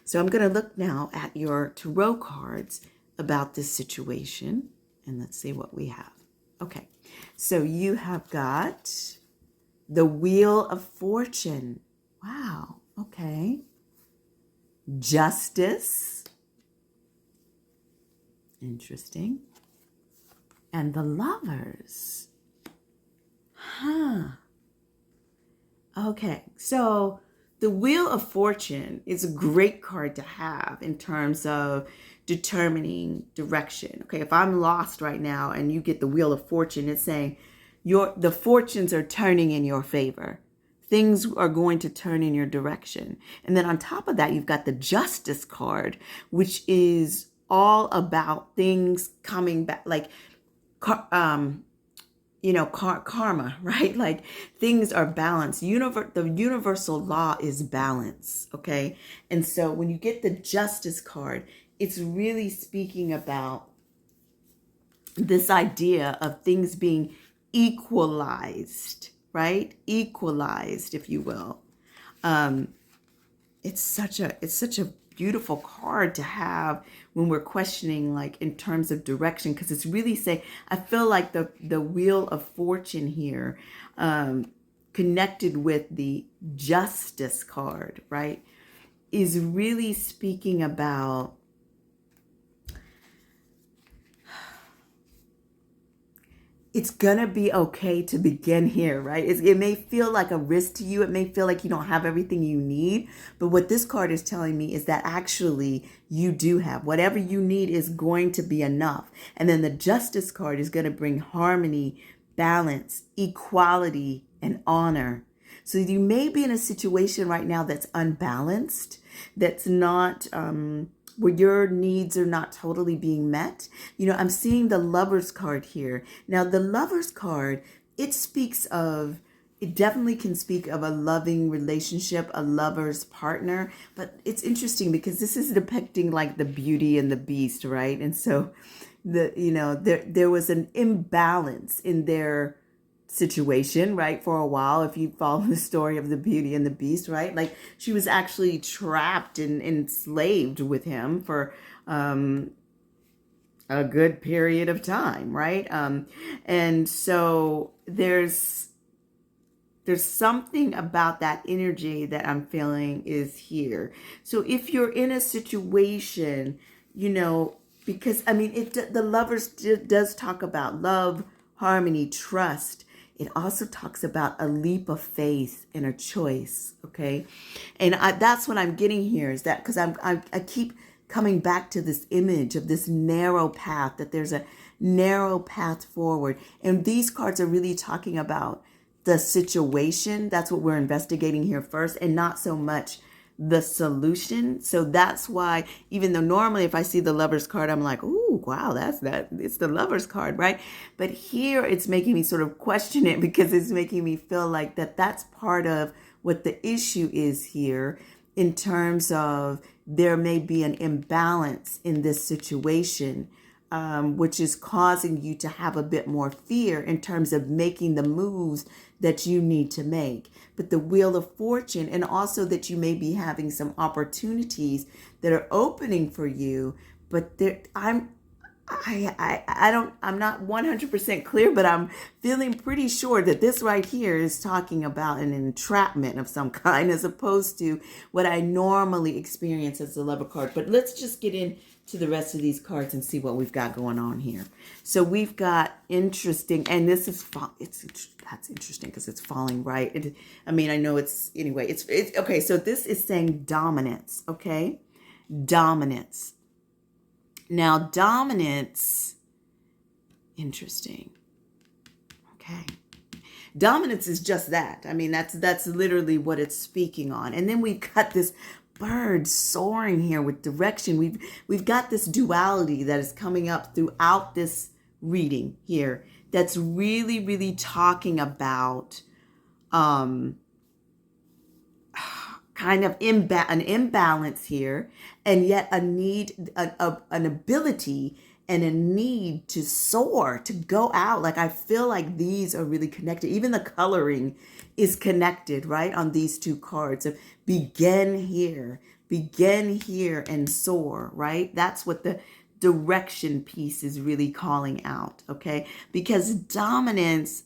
So I'm going to look now at your tarot cards about this situation, and let's see what we have. Okay. So you have got the Wheel of Fortune. Wow. Okay. Justice. Interesting. And the Lovers. Okay. So the Wheel of Fortune is a great card to have in terms of determining direction. Okay. If I'm lost right now and you get the Wheel of Fortune, it's saying the fortunes are turning in your favor. Things are going to turn in your direction. And then on top of that, you've got the Justice card, which is all about things coming back, like, karma, right? Like things are balanced. The universal law is balance. Okay. And so when you get the Justice card, it's really speaking about this idea of things being equalized, right? Equalized, if you will. It's such a beautiful card to have when we're questioning, like in terms of direction, because it's really saying, I feel like the Wheel of Fortune here, connected with the Justice card, right, is really speaking about it's going to be okay to begin here, right? It may feel like a risk to you. It may feel like you don't have everything you need. But what this card is telling me is that actually you do have whatever you need is going to be enough. And then the Justice card is going to bring harmony, balance, equality, and honor. So you may be in a situation right now that's unbalanced, that's not, where your needs are not totally being met. You know, I'm seeing the Lover's card here. Now, the Lover's card, it definitely can speak of a loving relationship, a lover's partner. But it's interesting because this is depicting like the Beauty and the Beast, right? And so there was an imbalance in their situation, right, for a while. If you follow the story of the Beauty and the Beast, right, like she was actually trapped and enslaved with him for a good period of time, right? And so there's something about that energy that I'm feeling is here. So if you're in a situation, because I mean, the Lovers does talk about love, harmony, trust. It also talks about a leap of faith and a choice, okay? And that's what I'm getting here, is that because I keep coming back to this image of this narrow path, that there's a narrow path forward. And these cards are really talking about the situation. That's what we're investigating here first, and not so much the solution. So that's why, even though normally if I see the Lover's card, I'm like, ooh, wow, it's the Lover's card, right? But here it's making me sort of question it, because it's making me feel like that's part of what the issue is here, in terms of there may be an imbalance in this situation, which is causing you to have a bit more fear in terms of making the moves that you need to make. But the Wheel of Fortune, and also that you may be having some opportunities that are opening for you, but I'm not 100% clear, but I'm feeling pretty sure that this right here is talking about an entrapment of some kind, as opposed to what I normally experience as the Lover card. But let's just get into the rest of these cards and see what we've got going on here. So we've got interesting, and this is that's interesting because it's falling right. I know it's okay. So this is saying dominance. Okay, dominance. Now, dominance, interesting. Okay. Dominance is just that. I mean, that's literally what it's speaking on. And then we've got this bird soaring here with direction. We've got this duality that is coming up throughout this reading here, that's really, really talking about kind of an imbalance here, and yet a need, an ability and a need to soar, to go out. Like, I feel like these are really connected. Even the coloring is connected, right, on these two cards of begin here and soar, right? That's what the direction piece is really calling out, okay? Because dominance,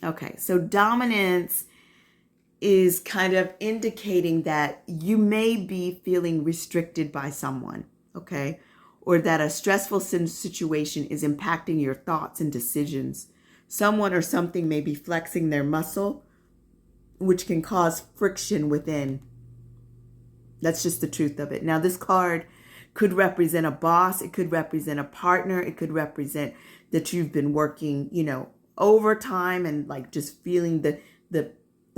okay, so dominance is kind of indicating that you may be feeling restricted by someone, okay? Or that a stressful situation is impacting your thoughts and decisions. Someone or something may be flexing their muscle, which can cause friction within. That's just the truth of it. Now, this card could represent a boss. It could represent a partner. It could represent that you've been working, overtime, and like just feeling the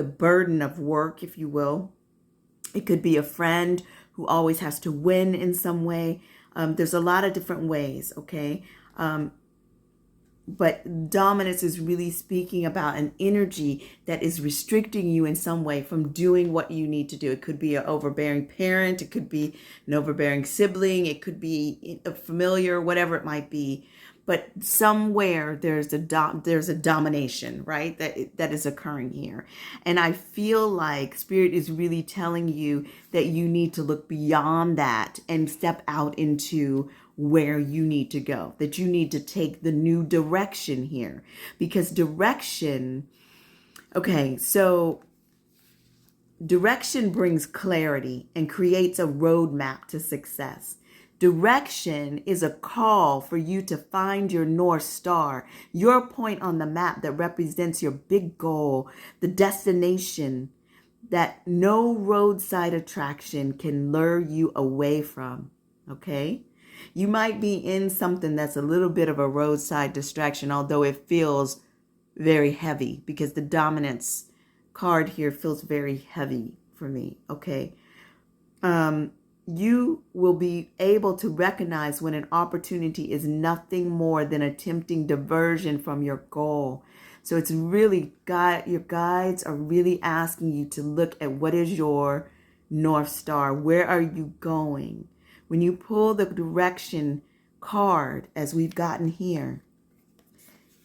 burden of work, if you will. It could be a friend who always has to win in some way. There's a lot of different ways, okay? But dominance is really speaking about an energy that is restricting you in some way from doing what you need to do. It could be an overbearing parent. It could be an overbearing sibling. It could be a familiar, whatever it might be. But somewhere there's a domination, right, that is occurring here. And I feel like Spirit is really telling you that you need to look beyond that and step out into where you need to go, that you need to take the new direction here. Because direction, okay, so direction brings clarity and creates a roadmap to success. Direction is a call for you to find your North Star, your point on the map that represents your big goal, the destination that no roadside attraction can lure you away from. Okay? You might be in something that's a little bit of a roadside distraction, although it feels very heavy, because the dominance card here feels very heavy for me. Okay? You will be able to recognize when an opportunity is nothing more than a tempting diversion from your goal. So it's really your guides are really asking you to look at what is your North Star. Where are you going? When you pull the direction card, as we've gotten here,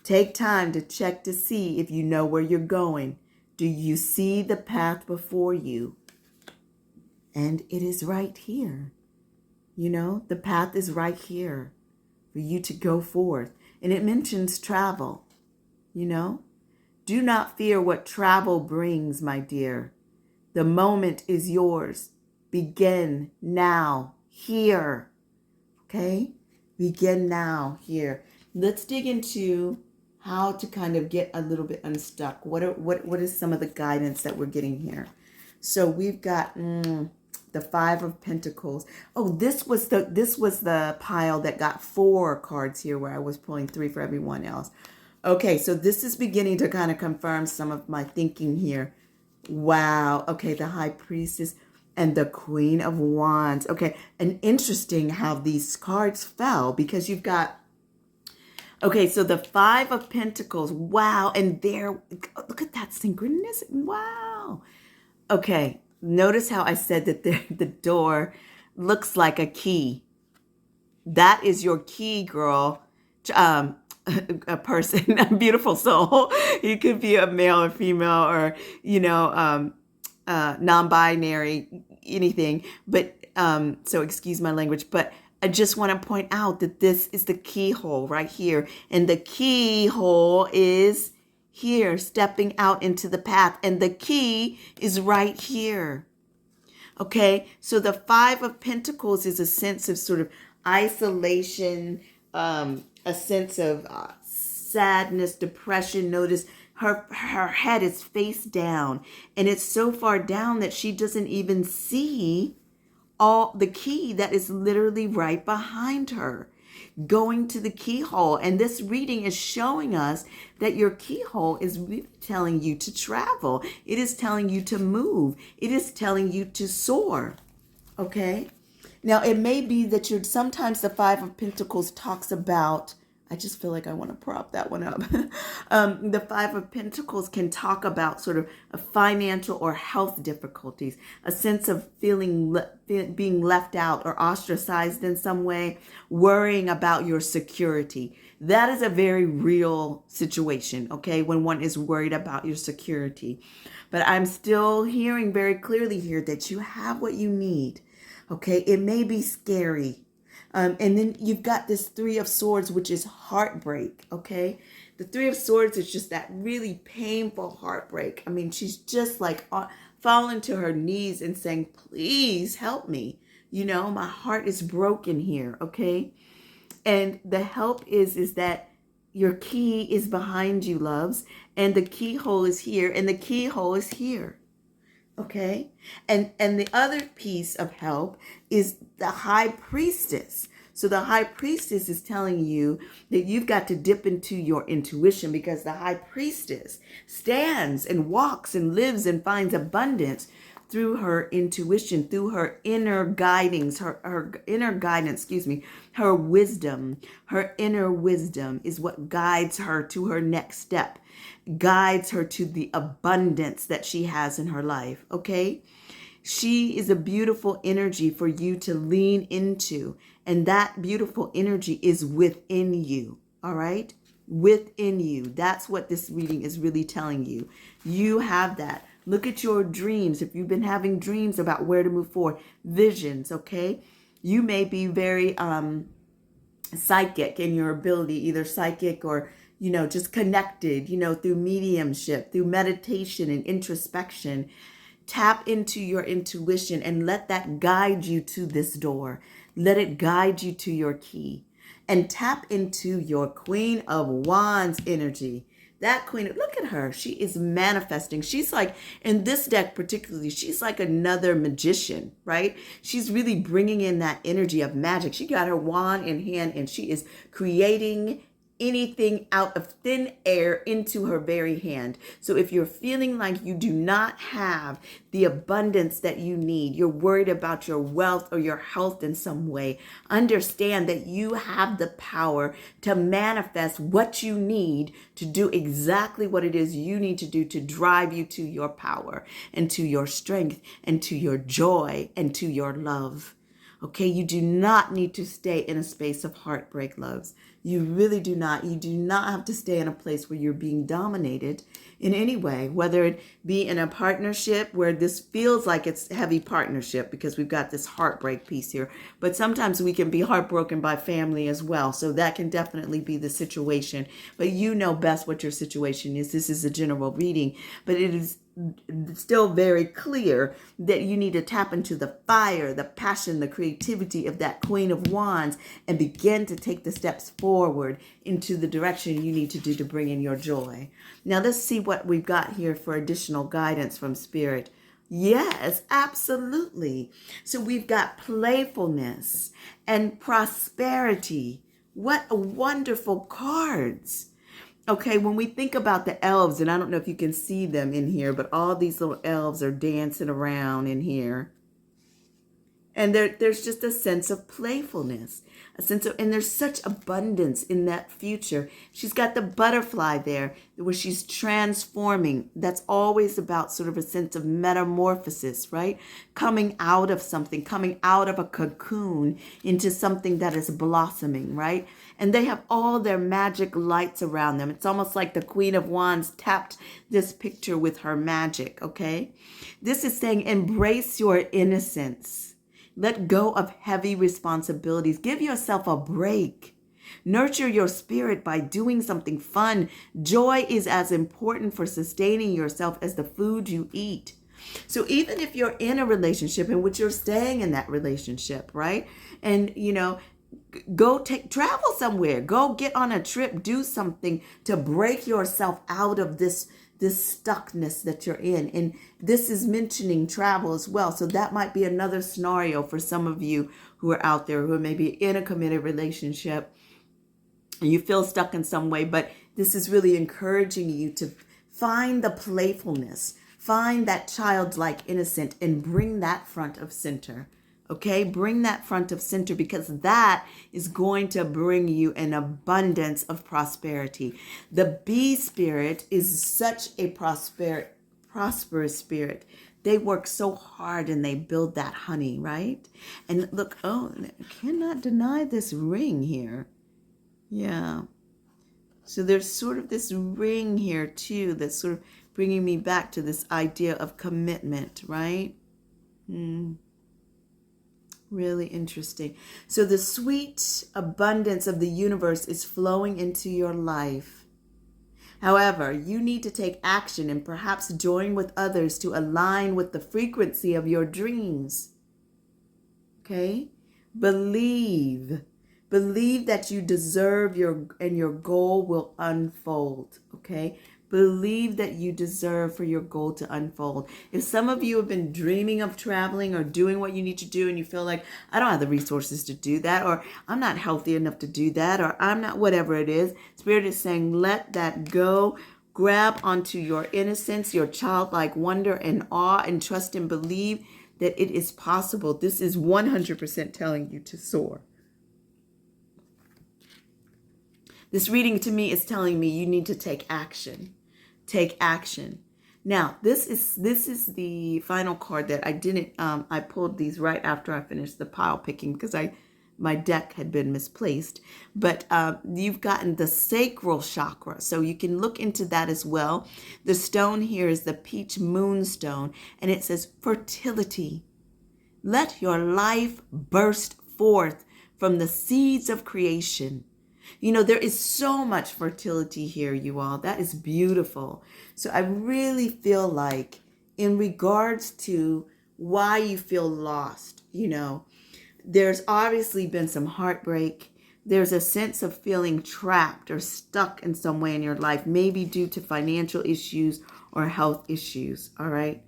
take time to check to see if you know where you're going. Do you see the path before you? And it is right here. You know, the path is right here for you to go forth. And it mentions travel, you know. Do not fear what travel brings, my dear. The moment is yours. Begin now, here. Okay? Begin now, here. Let's dig into how to kind of get a little bit unstuck. What is some of the guidance that we're getting here? So we've got the Five of Pentacles. Oh, this was the pile that got 4 cards here, where I was pulling 3 for everyone else. Okay, so this is beginning to kind of confirm some of my thinking here. Wow. Okay, the High Priestess and the Queen of Wands. Okay, and interesting how these cards fell, because you've got, okay, so the Five of Pentacles. Wow, and there, look at that synchronicity. Wow. Okay, notice how I said that the door looks like a key. That is your key, girl. A person, a beautiful soul. You could be a male or female, or, you know, non-binary, anything. But so excuse my language, but I just want to point out that this is the keyhole right here. And the keyhole is here, stepping out into the path. And the key is right here. Okay, so the Five of Pentacles is a sense of sort of isolation, a sense of sadness, depression. Notice her head is face down, and it's so far down that she doesn't even see all the key that is literally right behind her, going to the keyhole. And this reading is showing us that your keyhole is really telling you to travel. It is telling you to move. It is telling you to soar. Okay? Now, it may be that sometimes the Five of Pentacles talks about, I just feel like I want to prop that one up. The Five of Pentacles can talk about sort of a financial or health difficulties, a sense of being left out or ostracized in some way, worrying about your security. That is a very real situation, okay, when one is worried about your security. But I'm still hearing very clearly here that you have what you need, okay? It may be scary. And then you've got this Three of Swords, which is heartbreak, okay? The Three of Swords is just that really painful heartbreak. I mean, she's just like falling to her knees and saying, please help me. You know, my heart is broken here, okay? And the help is that your key is behind you, loves, and the keyhole is here, and the keyhole is here. Okay, and the other piece of help is the High Priestess. So the High Priestess is telling you that you've got to dip into your intuition, because the High Priestess stands and walks and lives and finds abundance through her intuition, through her inner guidings, her inner guidance, her wisdom. Her inner wisdom is what guides her to her next step, guides her to the abundance that she has in her life, okay? She is a beautiful energy for you to lean into, and that beautiful energy is within you, all right? Within you. That's what this reading is really telling you. You have that. Look at your dreams. If you've been having dreams about where to move forward, visions, okay? You may be very psychic in your ability, either psychic or, you know, just connected, you know, through mediumship, through meditation and introspection. Tap into your intuition and let that guide you to this door. Let it guide you to your key and tap into your Queen of Wands energy. That queen, look at her. She is manifesting. She's like, in this deck particularly, she's like another magician, right? She's really bringing in that energy of magic. She got her wand in hand and she is creating anything out of thin air into her very hand. So if you're feeling like you do not have the abundance that you need, you're worried about your wealth or your health in some way, understand that you have the power to manifest what you need to do exactly what it is you need to do to drive you to your power and to your strength and to your joy and to your love. Okay, you do not need to stay in a space of heartbreak, loves. You really do not. You do not have to stay in a place where you're being dominated in any way, whether it be in a partnership where this feels like it's heavy partnership because we've got this heartbreak piece here. But sometimes we can be heartbroken by family as well. So that can definitely be the situation. But you know best what your situation is. This is a general reading, but it is still very clear that you need to tap into the fire, the passion, the creativity of that Queen of Wands and begin to take the steps forward into the direction you need to do to bring in your joy. Now let's see what we've got here for additional guidance from Spirit. Yes, absolutely. So we've got playfulness and prosperity. What wonderful cards. Okay, when we think about the elves, and I don't know if you can see them in here, but all these little elves are dancing around in here. And there's just a sense of playfulness, and there's such abundance in that future. She's got the butterfly there where she's transforming. That's always about sort of a sense of metamorphosis, right? Coming out of something, coming out of a cocoon into something that is blossoming, right? And they have all their magic lights around them. It's almost like the Queen of Wands tapped this picture with her magic, okay? This is saying embrace your innocence. Let go of heavy responsibilities. Give yourself a break. Nurture your spirit by doing something fun. Joy is as important for sustaining yourself as the food you eat. So even if you're in a relationship in which you're staying in that relationship, right? And, go travel somewhere, go get on a trip, do something to break yourself out of this stuckness that you're in. And this is mentioning travel as well. So that might be another scenario for some of you who are out there who are maybe in a committed relationship and you feel stuck in some way, but this is really encouraging you to find the playfulness, find that childlike innocent and bring that front of center. Okay, bring that front of center because that is going to bring you an abundance of prosperity. The bee spirit is such a prosperous spirit. They work so hard and they build that honey, right? And look, I cannot deny this ring here. Yeah. So there's sort of this ring here too that's sort of bringing me back to this idea of commitment, right? Really interesting. So the sweet abundance of the universe is flowing into your life. However, you need to take action and perhaps join with others to align with the frequency of your dreams. Okay? Believe that you deserve your goal will unfold. Okay? Believe that you deserve for your goal to unfold. If some of you have been dreaming of traveling or doing what you need to do and you feel like, I don't have the resources to do that, or I'm not healthy enough to do that, or I'm not, whatever it is, Spirit is saying, let that go. Grab onto your innocence, your childlike wonder and awe, and trust and believe that it is possible. This is 100% telling you to soar. This reading to me is telling me you need to take action. Take action. Now, this is the final card that I didn't, I pulled these right after I finished the pile picking because my deck had been misplaced. But you've gotten the sacral chakra, so you can look into that as well. The stone here is the peach moonstone, and it says fertility. Let your life burst forth from the seeds of creation. There is so much fertility here, you all. That is beautiful. So I really feel like in regards to why you feel lost, There's obviously been some heartbreak. There's a sense of feeling trapped or stuck in some way in your life, maybe due to financial issues or health issues, all right?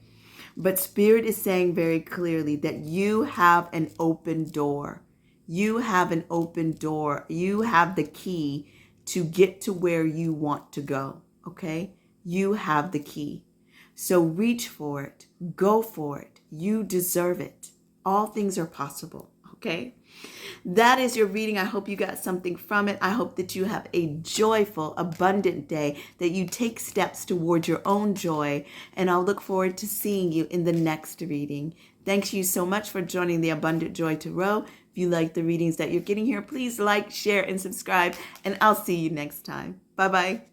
But Spirit is saying very clearly that you have an open door. You have an open door. You have the key to get to where you want to go, okay? You have the key. So reach for it. Go for it. You deserve it. All things are possible, okay? That is your reading. I hope you got something from it. I hope that you have a joyful, abundant day, that you take steps towards your own joy, and I'll look forward to seeing you in the next reading. Thanks you so much for joining the Abundant Joy Tarot. If you like the readings that you're getting here, please like, share, and subscribe, and I'll see you next time. Bye-bye.